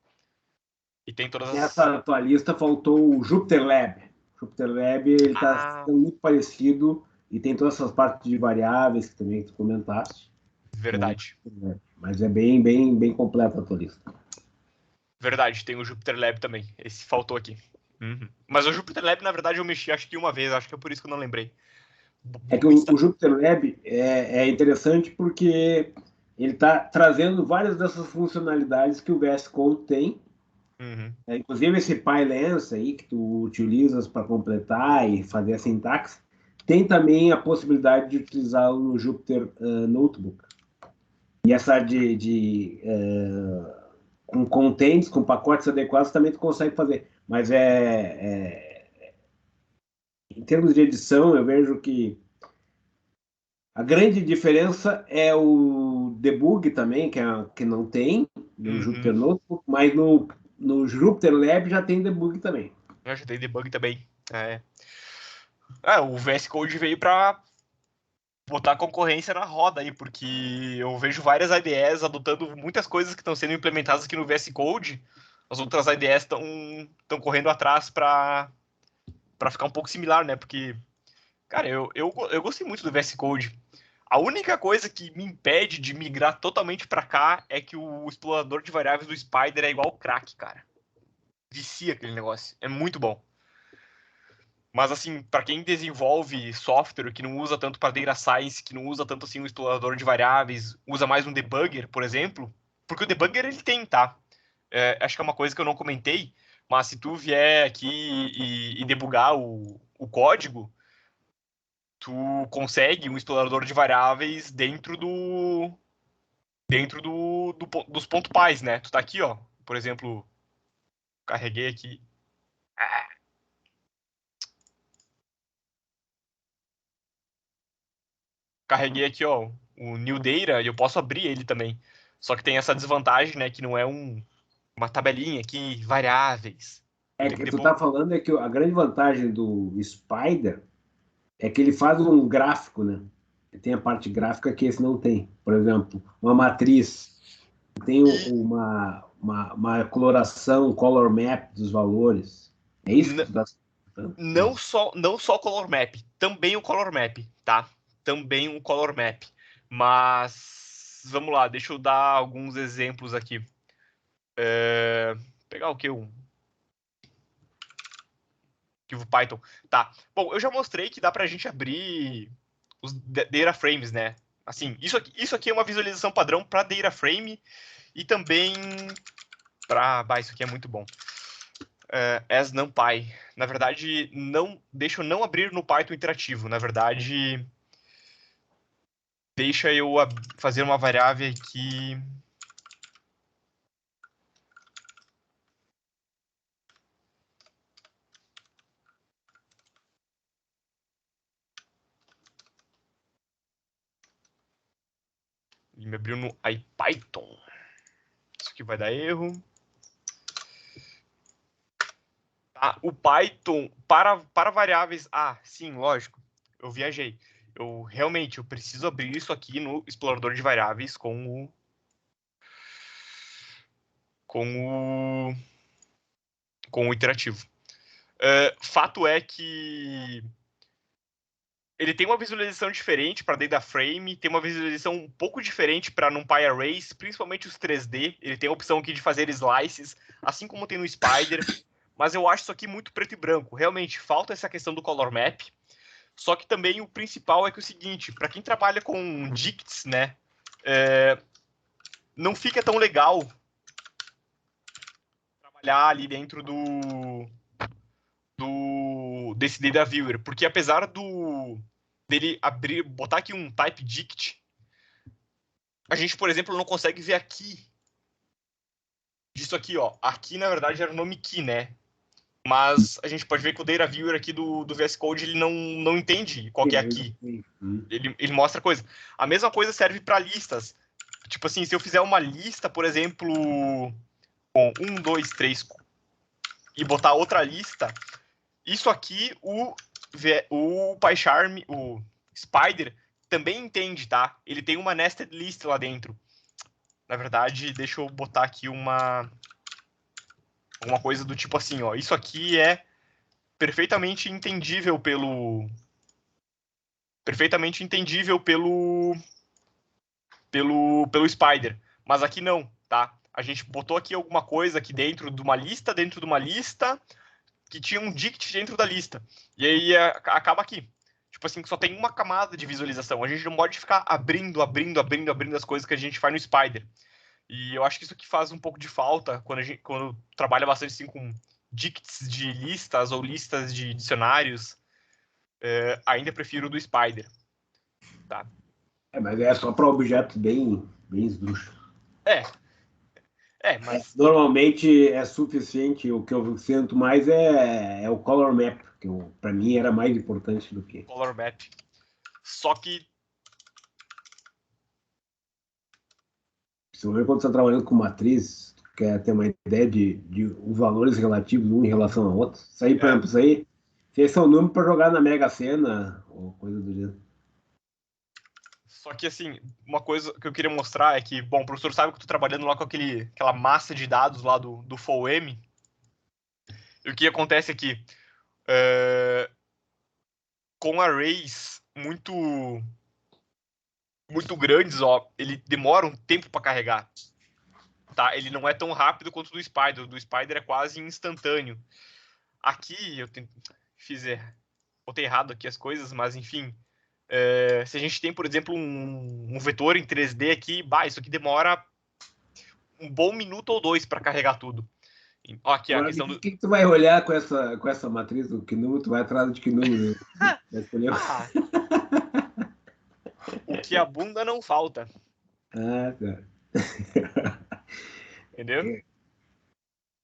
E tem todas as...
Nessa tua lista faltou o Jupyter Lab. O Jupyter Lab ele está muito parecido e tem todas essas partes de variáveis que também tu comentaste.
Verdade.
Mas é bem completa a tua lista.
Verdade, tem o Jupyter Lab também. Esse faltou aqui. Uhum. Mas o Jupyter Lab, na verdade, eu mexi acho que uma vez, acho que é por isso que eu não lembrei.
É que o Jupyter Lab é interessante porque ele está trazendo várias dessas funcionalidades que o VS Code tem.
Uhum.
Inclusive esse PyLens aí que tu utilizas para completar e fazer a sintaxe, tem também a possibilidade de utilizá-lo no Jupyter Notebook. E essa com contents, com pacotes adequados, também tu consegue fazer. Mas em termos de edição, eu vejo que a grande diferença é o debug também, que não tem no Jupyter Notebook, mas no Jupyter Lab já tem debug também.
Já tem debug também. O VS Code veio para botar concorrência na roda aí, porque eu vejo várias IDEs adotando muitas coisas que estão sendo implementadas aqui no VS Code. As outras IDEs estão correndo atrás para ficar um pouco similar, né? Porque, cara, eu gostei muito do VS Code. A única coisa que me impede de migrar totalmente para cá é que o explorador de variáveis do Spider é igual o crack, cara. Vicia aquele negócio. É muito bom. Mas, assim, para quem desenvolve software que não usa tanto para data science, que não usa tanto assim um explorador de variáveis, usa mais um debugger, por exemplo, porque o debugger ele tem, tá? Acho que é uma coisa que eu não comentei, mas se tu vier aqui e debugar o código, tu consegue um explorador de variáveis dentro dos pontos pais, né? Tu tá aqui, ó, por exemplo, carreguei aqui. Carreguei aqui, ó, o New Data e eu posso abrir ele também. Só que tem essa desvantagem, né, que não é uma tabelinha aqui, variáveis.
Que tu tá falando é que a grande vantagem do Spider é que ele faz um gráfico, né? Tem a parte gráfica que esse não tem. Por exemplo, uma matriz tem uma coloração, color map dos valores. É isso que tu tá falando?
Não só color map, também o color map, tá? Também um color map. Mas vamos lá, deixa eu dar alguns exemplos aqui. Pegar o que? Arquivo Python. Tá. Bom, eu já mostrei que dá pra gente abrir os data frames, né? Assim, isso aqui é uma visualização padrão para data frame e também para... isso aqui é muito bom. As NumPy. Na verdade, deixa eu não abrir no Python interativo. Na verdade, deixa eu fazer uma variável aqui. E me abriu no IPython. Isso aqui vai dar erro. Tá, o Python para variáveis... sim, lógico. Eu viajei. Eu preciso abrir isso aqui no explorador de variáveis com o iterativo. Fato é que ele tem uma visualização diferente para data frame, tem uma visualização um pouco diferente para NumPy Arrays, principalmente os 3D. Ele tem a opção aqui de fazer slices, assim como tem no Spider. Mas eu acho isso aqui muito preto e branco. Realmente, falta essa questão do color map. Só que também o principal é que é o seguinte, para quem trabalha com dicts, né, não fica tão legal trabalhar ali dentro desse Data Viewer, porque apesar dele botar aqui um type dict, a gente, por exemplo, não consegue ver aqui disso aqui, ó. Aqui, na verdade, era o nome key, né? Mas a gente pode ver que o Data Viewer aqui do VS Code, ele não entende qual que é aqui. Ele mostra coisa. A mesma coisa serve para listas. Tipo assim, se eu fizer uma lista, por exemplo, com 1, 2, 3, e botar outra lista, isso aqui, o PyCharm, o Spider, também entende, tá? Ele tem uma nested list lá dentro. Na verdade, deixa eu botar aqui alguma coisa do tipo assim, ó. Isso aqui é perfeitamente entendível pelo Spider, mas aqui não, tá? A gente botou aqui alguma coisa aqui dentro de uma lista, que tinha um dict dentro da lista. E aí acaba aqui. Tipo assim, só tem uma camada de visualização. A gente não pode ficar abrindo as coisas que a gente faz no Spider. E eu acho que isso aqui faz um pouco de falta quando trabalha bastante assim com dicts de listas ou listas de dicionários. Ainda prefiro o do Spider. Tá?
Mas é só para objetos bem esdrúxulos.
Mas...
Normalmente é suficiente, o que eu sinto mais é o color map, que para mim era mais importante do que...
Color map. Só que...
Principalmente quando você está trabalhando com matriz, quer ter uma ideia de os valores relativos um em relação ao outro. Isso aí, por exemplo, esse é um número para jogar na Mega Sena, ou coisa do gênero.
Só que, assim, uma coisa que eu queria mostrar é que, bom, o professor sabe que eu tô trabalhando lá com aquela massa de dados lá do FOAM. E o que acontece aqui? Com arrays muito grandes, ó, ele demora um tempo para carregar. Tá? Ele não é tão rápido quanto o do Spider. O do Spider é quase instantâneo. Aqui eu botei errado aqui as coisas, mas enfim. Se a gente tem, por exemplo, um vetor em 3D aqui, isso aqui demora um bom minuto ou dois para carregar tudo. Ó, aqui a
Agora,
questão
o que tu vai olhar com essa matriz do que número? Tu vai atrás de que número?
O que a bunda não falta.
Ah, tá.
Entendeu?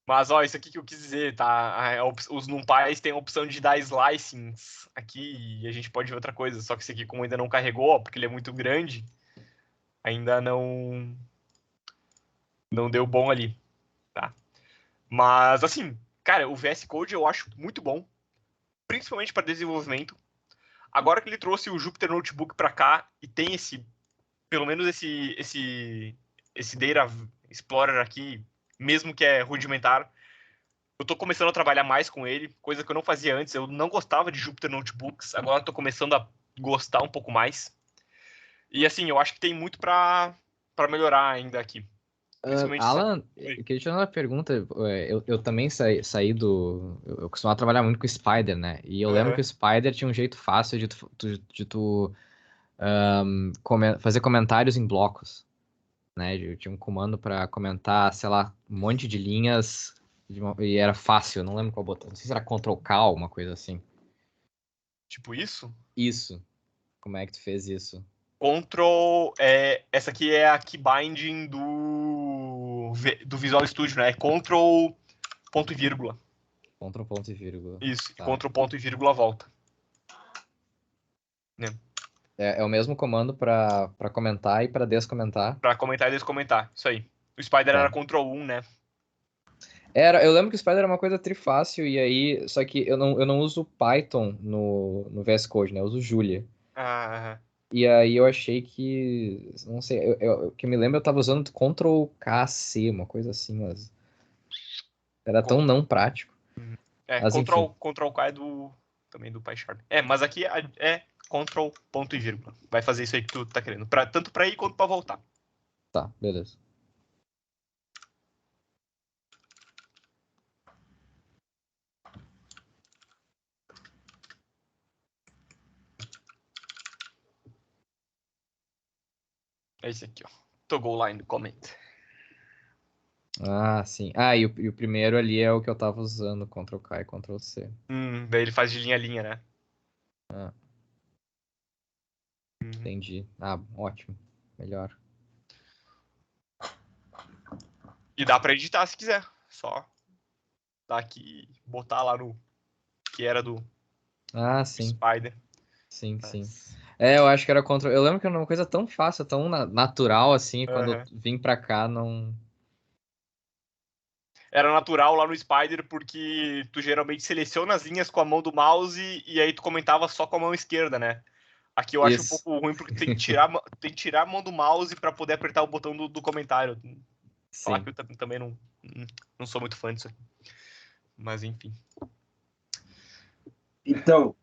Mas, ó, isso aqui que eu quis dizer, tá? Os NumPys têm a opção de dar slicings aqui e a gente pode ver outra coisa. Só que esse aqui, como ainda não carregou, ó, porque ele é muito grande, ainda não deu bom ali, tá? Mas, assim, cara, o VS Code eu acho muito bom, principalmente para desenvolvimento. Agora que ele trouxe o Jupyter Notebook para cá e tem pelo menos esse Data Explorer aqui, mesmo que é rudimentar, eu tô começando a trabalhar mais com ele, coisa que eu não fazia antes. Eu não gostava de Jupyter Notebooks, agora eu tô começando a gostar um pouco mais. E assim, eu acho que tem muito para melhorar ainda aqui.
Alan, eu queria te fazer uma pergunta. Eu também saí do. Eu costumava trabalhar muito com o Spider, né? E eu lembro que o Spider tinha um jeito fácil de tu fazer comentários em blocos, né? Eu tinha um comando para comentar, sei lá, um monte de linhas e era fácil. Eu não lembro qual botão. Não sei se era Ctrl K, uma coisa assim.
Tipo isso?
Isso. Como é que tu fez isso?
Ctrl. Essa aqui é a key binding do Visual Studio, né? Ctrl ponto e vírgula.
Ctrl ponto e vírgula.
Isso,
Tá.
Ctrl ponto e vírgula volta. Né?
É o mesmo comando para comentar e para descomentar.
Para comentar e descomentar, isso aí. O Spider era Ctrl 1, né?
Eu lembro que o Spider era uma coisa trifácil, e aí. Só que eu não uso Python no VS Code, né? Eu uso Julia. E aí eu achei que. Não sei, que eu me lembro, eu tava usando Ctrl KC, uma coisa assim, mas. Era tão não prático. Mas enfim.
Ctrl K é também do PyCharm. Mas aqui é Ctrl ponto e vírgula. Vai fazer isso aí que tu tá querendo. Tanto pra ir quanto pra voltar.
Tá, beleza.
É esse aqui, ó. Toggle line comment.
Ah, sim. Ah, e o primeiro ali é o que eu tava usando, Ctrl+K e Ctrl+C.
Daí ele faz de linha a linha, né?
Ah. Entendi. Ah, ótimo. Melhor.
E dá pra editar se quiser. Só dar aqui, botar lá no que era do
Sim.
Spider.
Sim. Eu acho que era Ctrl. Eu lembro que era uma coisa tão fácil, tão natural assim, quando eu vim pra cá, não.
Era natural lá no Spider, porque tu geralmente seleciona as linhas com a mão do mouse e aí tu comentava só com a mão esquerda, né? Aqui eu acho um pouco ruim, porque tem que tirar a mão do mouse para poder apertar o botão do comentário. Falar que eu também não sou muito fã disso aqui. Mas enfim.
Então,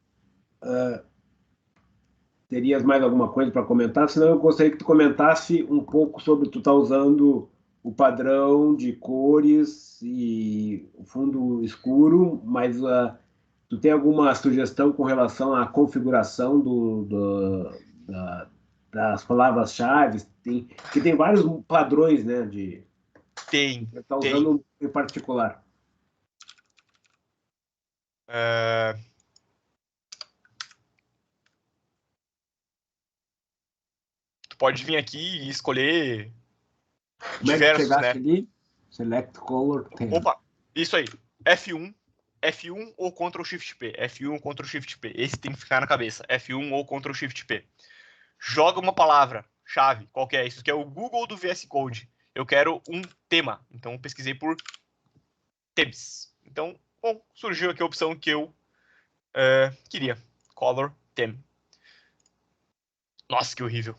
terias mais alguma coisa para comentar? Senão eu gostaria que tu comentasse um pouco sobre tu tá usando o padrão de cores e o fundo escuro, mas tu tem alguma sugestão com relação à configuração das palavras-chave? Que tem vários padrões, né?
Tem.
Tá usando em particular.
Tu pode vir aqui e escolher
Como é que tu
diversos,
chegaste
né?
ali? Select Color 10.
Opa, isso aí. F1 ou Ctrl Shift P. F1 ou Ctrl Shift P. Esse tem que ficar na cabeça. F1 ou Ctrl Shift P. Joga uma palavra-chave, qualquer. Isso aqui é o Google do VS Code. Eu quero um tema. Então eu pesquisei por themes. Então, bom, surgiu aqui a opção que eu queria. Color theme. Nossa, que horrível.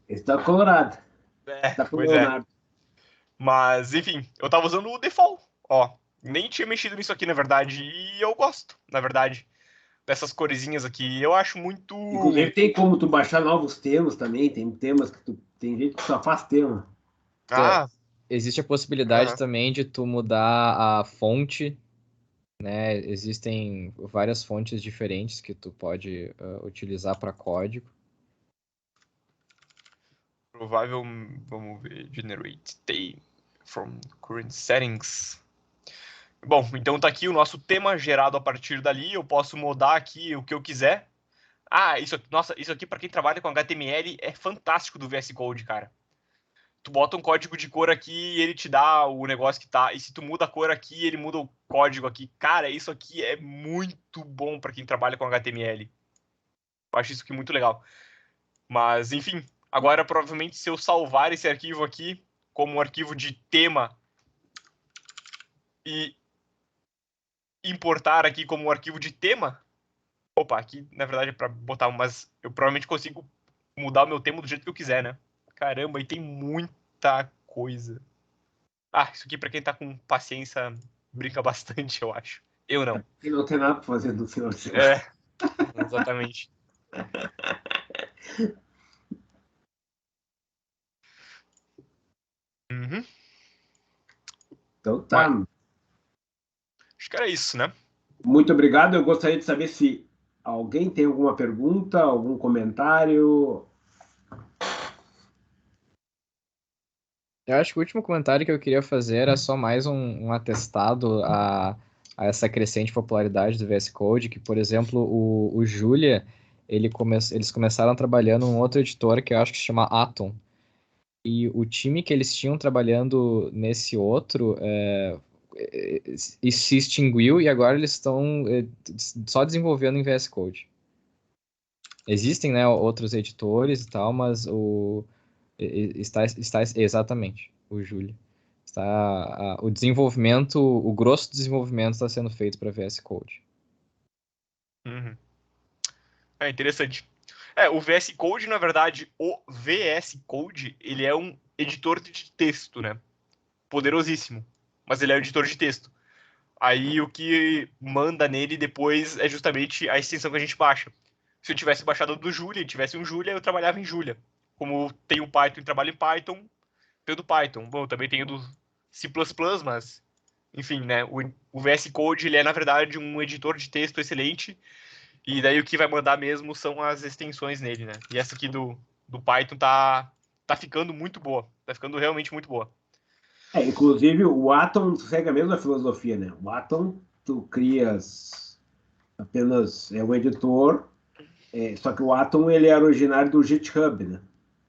Está colorado. Está com
Pois é.
Leonardo.
Mas, enfim, eu tava usando o default. Ó, nem tinha mexido nisso aqui, na verdade. E eu gosto, na verdade, dessas coresinhas aqui. Eu acho muito.
Inclusive, tem como tu baixar novos temas também. Tem temas que tem gente que só faz tema.
Ah,
Existe a possibilidade também de tu mudar a fonte, né? Existem várias fontes diferentes que tu pode utilizar para código.
provável. Vamos ver. Generate theme from current settings. Bom, então tá aqui o nosso tema gerado a partir dali. Eu posso mudar aqui o que eu quiser. Ah, isso aqui para quem trabalha com HTML é fantástico do VS Code, cara. Tu bota um código de cor aqui e ele te dá o negócio que tá. E se tu muda a cor aqui, ele muda o código aqui. Cara, isso aqui é muito bom para quem trabalha com HTML. Eu acho isso aqui muito legal. Mas, enfim, agora provavelmente se eu salvar esse arquivo aqui como um arquivo de tema e importar aqui como um arquivo de tema. Opa, aqui na verdade é para botar, mas eu provavelmente consigo mudar o meu tema do jeito que eu quiser, né? Caramba, e tem muita coisa. Ah, isso aqui pra quem tá com paciência brinca bastante, eu acho. Eu não.
E não tem nada para fazer no final de semana.
Exatamente. Uhum.
Então tá.
Mas, acho que era isso, né?
Muito obrigado. Eu gostaria de saber se alguém tem alguma pergunta, algum comentário.
Eu acho que o último comentário que eu queria fazer era só mais um atestado a essa crescente popularidade do VS Code, que, por exemplo, o Julia, eles começaram trabalhando em um outro editor que eu acho que se chama Atom. E o time que eles tinham trabalhando nesse outro se extinguiu e agora eles estão só desenvolvendo em VS Code. Existem, né, outros editores e tal, mas está exatamente o Júlio. O desenvolvimento, o grosso do desenvolvimento está sendo feito para VS Code.
Uhum. É interessante. O VS Code, na verdade, o VS Code, ele é um editor de texto, né? Poderosíssimo. Mas ele é um editor de texto. Aí o que manda nele depois é justamente a extensão que a gente baixa. Se eu tivesse baixado do Julia e tivesse um Julia, eu trabalhava em Julia. Como tem o Python e trabalho em Python, tenho do Python. Bom, eu também tenho do C++, mas enfim, né? O VS Code, ele é na verdade um editor de texto excelente. E daí o que vai mandar mesmo são as extensões nele, né? E essa aqui do Python tá ficando muito boa. Tá ficando realmente muito boa.
Inclusive, o Atom segue a mesma filosofia, né? O Atom, tu crias apenas um editor, só que o Atom ele é originário do GitHub, né?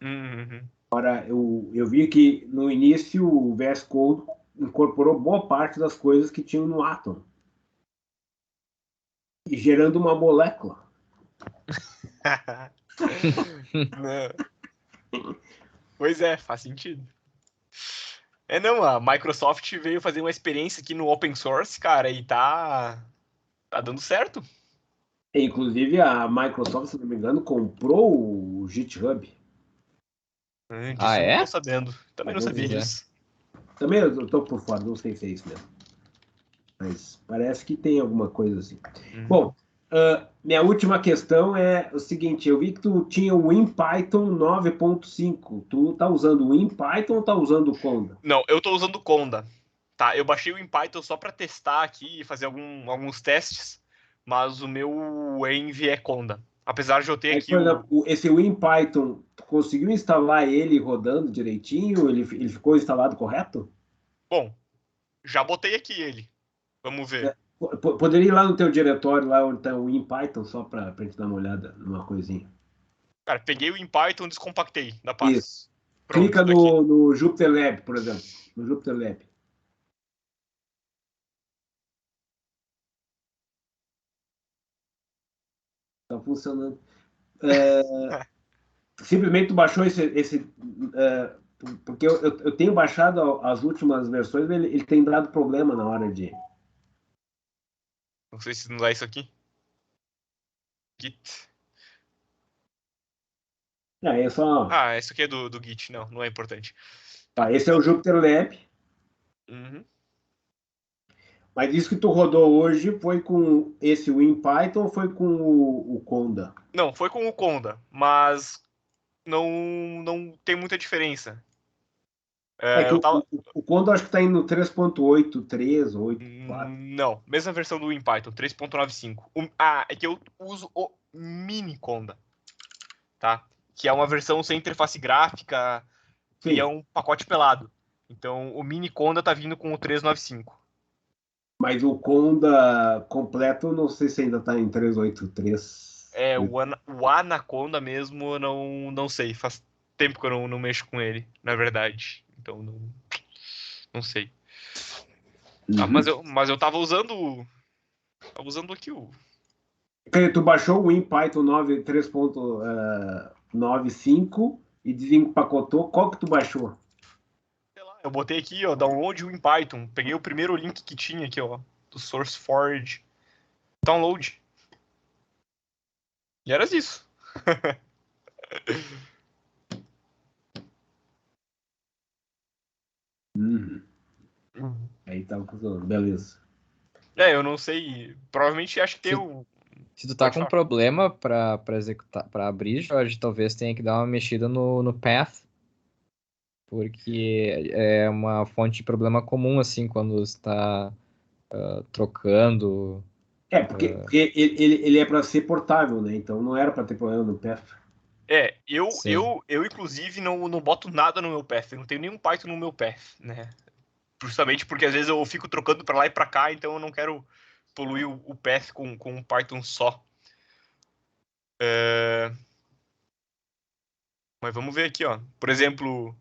Uhum.
Agora, eu vi que no início o VS Code incorporou boa parte das coisas que tinham no Atom, e gerando uma molécula.
Pois é, faz sentido. Não, a Microsoft veio fazer uma experiência aqui no open source, cara, e tá dando certo.
Inclusive, a Microsoft, se não me engano, comprou o GitHub.
Disso eu não
É?
tô sabendo. Também não sabia disso.
Também eu tô por fora, não sei se é isso mesmo. Mas parece que tem alguma coisa assim. Bom, minha última questão é o seguinte: eu vi que tu tinha o InPython 9.5. Tu tá usando o InPython ou tá usando o Conda?
Não, eu tô usando o Conda. Tá, eu baixei o InPython só para testar aqui e fazer alguns testes, mas o meu Envy é Conda. Apesar de eu ter
Aí,
aqui
por exemplo, esse InPython, tu conseguiu instalar ele rodando direitinho? Ele ficou instalado correto?
Bom, já botei aqui ele. Vamos ver.
Poderia ir lá no teu diretório, lá onde tá o InPython, só para gente dar uma olhada numa coisinha.
Cara, peguei o InPython e descompactei da pasta.
Isso.
Pronto,
Clica
tá aqui.
no Jupyter Lab, por exemplo. No Jupyter Lab. Tá funcionando. Simplesmente tu baixou porque eu tenho baixado as últimas versões, ele tem dado problema na hora de.
Não sei se não dá isso aqui. Git.
É só.
Ah, isso aqui é do Git. Não, não é importante.
Tá,
Tá,
esse é o Jupyter Lab.
Uhum.
Mas isso que tu rodou hoje foi com esse WinPython ou foi com o Conda?
Não, foi com o Conda, mas não tem muita diferença.
É que
Eu tava.
o Conda acho que está indo no 3.83 ou 8.4.
Não, mesma versão do InPython, 3.95. É que eu uso o Mini Conda, tá? Que é uma versão sem interface gráfica e é
Sim,
um pacote pelado. Então, o Mini Conda tá vindo com o 395.
mas o Conda completo, não sei se ainda está em 383.
O Anaconda mesmo, eu não sei. Faz tempo que eu não mexo com ele, na verdade. Então, não sei. Tá,
Uhum.
mas eu tava usando. Tava usando aqui o.
Tu baixou o WinPython 9, 3.95 e desempacotou. Qual que tu baixou?
Sei lá, eu botei aqui, ó, download o Python. Peguei o primeiro link que tinha aqui, ó, do SourceForge. Download. E era isso.
Uhum. Aí tá funcionando, beleza.
Eu não sei. Provavelmente acho que tem o.
Se tu tá
Pode
com
falar.
problema pra executar, pra abrir, Jorge, talvez tenha que dar uma mexida no path, porque é uma fonte de problema comum, assim, quando está trocando.
Porque ele é para ser portável, né? Então não era para ter problema no path.
Eu,
Sim.
eu inclusive, não boto nada no meu path. Eu não tenho nenhum Python no meu path, né? Justamente porque às vezes eu fico trocando pra lá e pra cá, então eu não quero poluir o path com um Python só. Mas vamos ver aqui, ó. Por exemplo,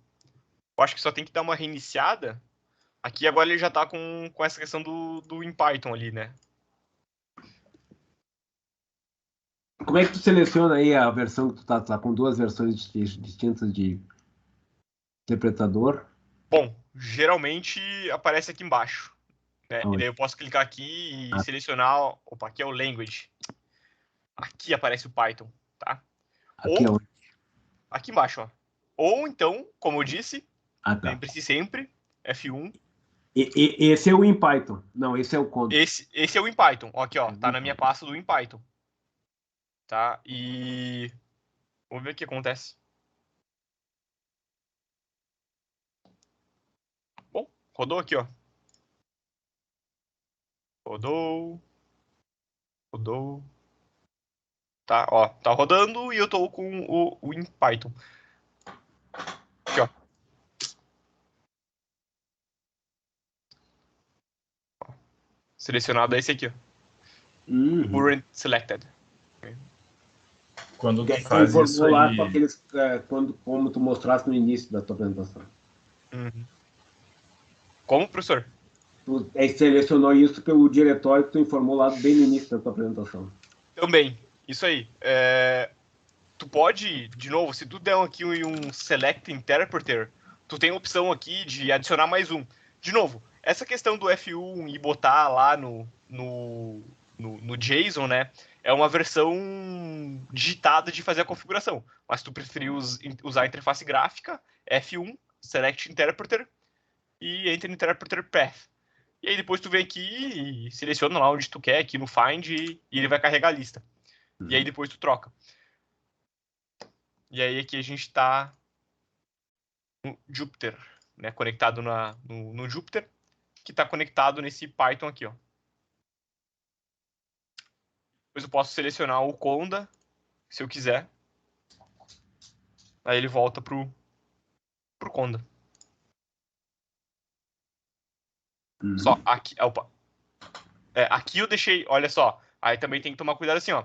eu acho que só tem que dar uma reiniciada. Aqui agora ele já tá com essa questão do InPython ali, né?
Como é que tu seleciona aí a versão que tu tá com duas versões distintas de interpretador?
Bom, geralmente aparece aqui embaixo, né? E daí
Aonde?
eu posso clicar aqui e
Ah,
selecionar. Opa, aqui é o language. Aqui aparece o Python, tá?
aqui é
Ou
onde?
aqui embaixo, ó. Ou então, como eu disse,
Ah, tá.
lembre-se sempre, F1.
Esse é o InPython. Não, esse é o Conda.
Esse é o InPython. Ó, aqui,
É
ó,
o
tá na minha
InPython.
pasta do InPython, tá? E vamos ver o que acontece. Bom, rodou aqui, ó. Rodou, rodou. Tá, ó, tá rodando e eu tô com o InPython. Aqui, ó. Selecionado é esse aqui, ó. Current selected.
Quando tu faz isso aí...
lá com aqueles, como tu mostraste no início da tua apresentação.
Como, professor?
Tu selecionou isso pelo diretório que tu informou lá bem no início da tua apresentação.
Também, isso aí. Tu pode, de novo, se tu der aqui um Select Interpreter, tu tem a opção aqui de adicionar mais um. De novo, essa questão do F1 e botar lá no JSON, né, é uma versão digitada de fazer a configuração. Mas se tu preferir usar a interface gráfica, F1, Select Interpreter e Enter Interpreter Path. E aí depois tu vem aqui e seleciona lá onde tu quer, aqui no Find, e ele vai carregar a lista. E aí depois tu troca. E aí aqui a gente está no Jupyter, né, conectado no Jupyter, que está conectado nesse Python aqui, ó. Depois eu posso selecionar o Conda, se eu quiser. Aí ele volta pro Conda. Só aqui, opa. Aqui eu deixei, olha só. Aí também tem que tomar cuidado assim, ó.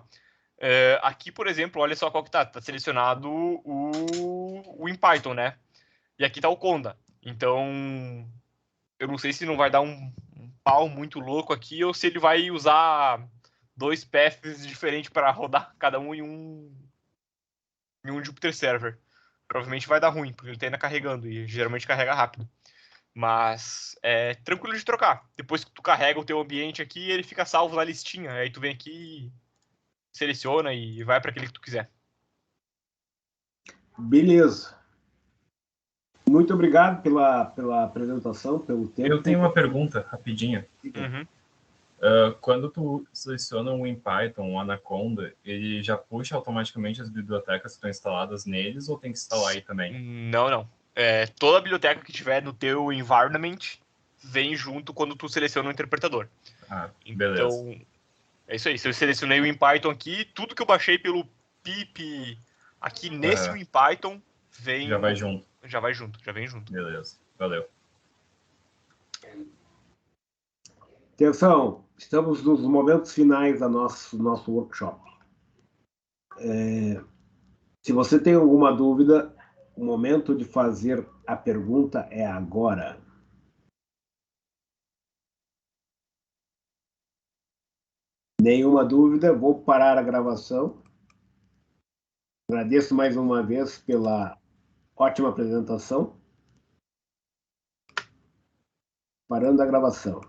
Aqui, por exemplo, olha só qual que tá. Tá selecionado o InPython, né? E aqui tá o Conda. Então, eu não sei se não vai dar um pau muito louco aqui ou se ele vai usar 2 paths diferentes para rodar cada um em um Jupyter Server. Provavelmente vai dar ruim, porque ele tá ainda carregando e geralmente carrega rápido. Mas é tranquilo de trocar. Depois que tu carrega o teu ambiente aqui, ele fica salvo na listinha. Aí tu vem aqui, seleciona e vai para aquele que tu quiser.
Beleza. Muito obrigado pela apresentação, pelo tempo.
Eu tenho uma pergunta rapidinha. Quando tu seleciona um InPython, um Anaconda, ele já puxa automaticamente as bibliotecas que estão instaladas neles ou tem que instalar aí também?
Não. Toda a biblioteca que tiver no teu environment vem junto quando tu seleciona o interpretador.
Beleza.
Então, é isso aí. Se eu selecionei o InPython aqui, tudo que eu baixei pelo pip aqui nesse InPython vem...
Já vai junto.
Já vem junto.
Beleza. Valeu.
Atenção, estamos nos momentos finais do nosso workshop. Se você tem alguma dúvida, o momento de fazer a pergunta é agora. Nenhuma dúvida, vou parar a gravação. Agradeço mais uma vez pela ótima apresentação. Parando a gravação.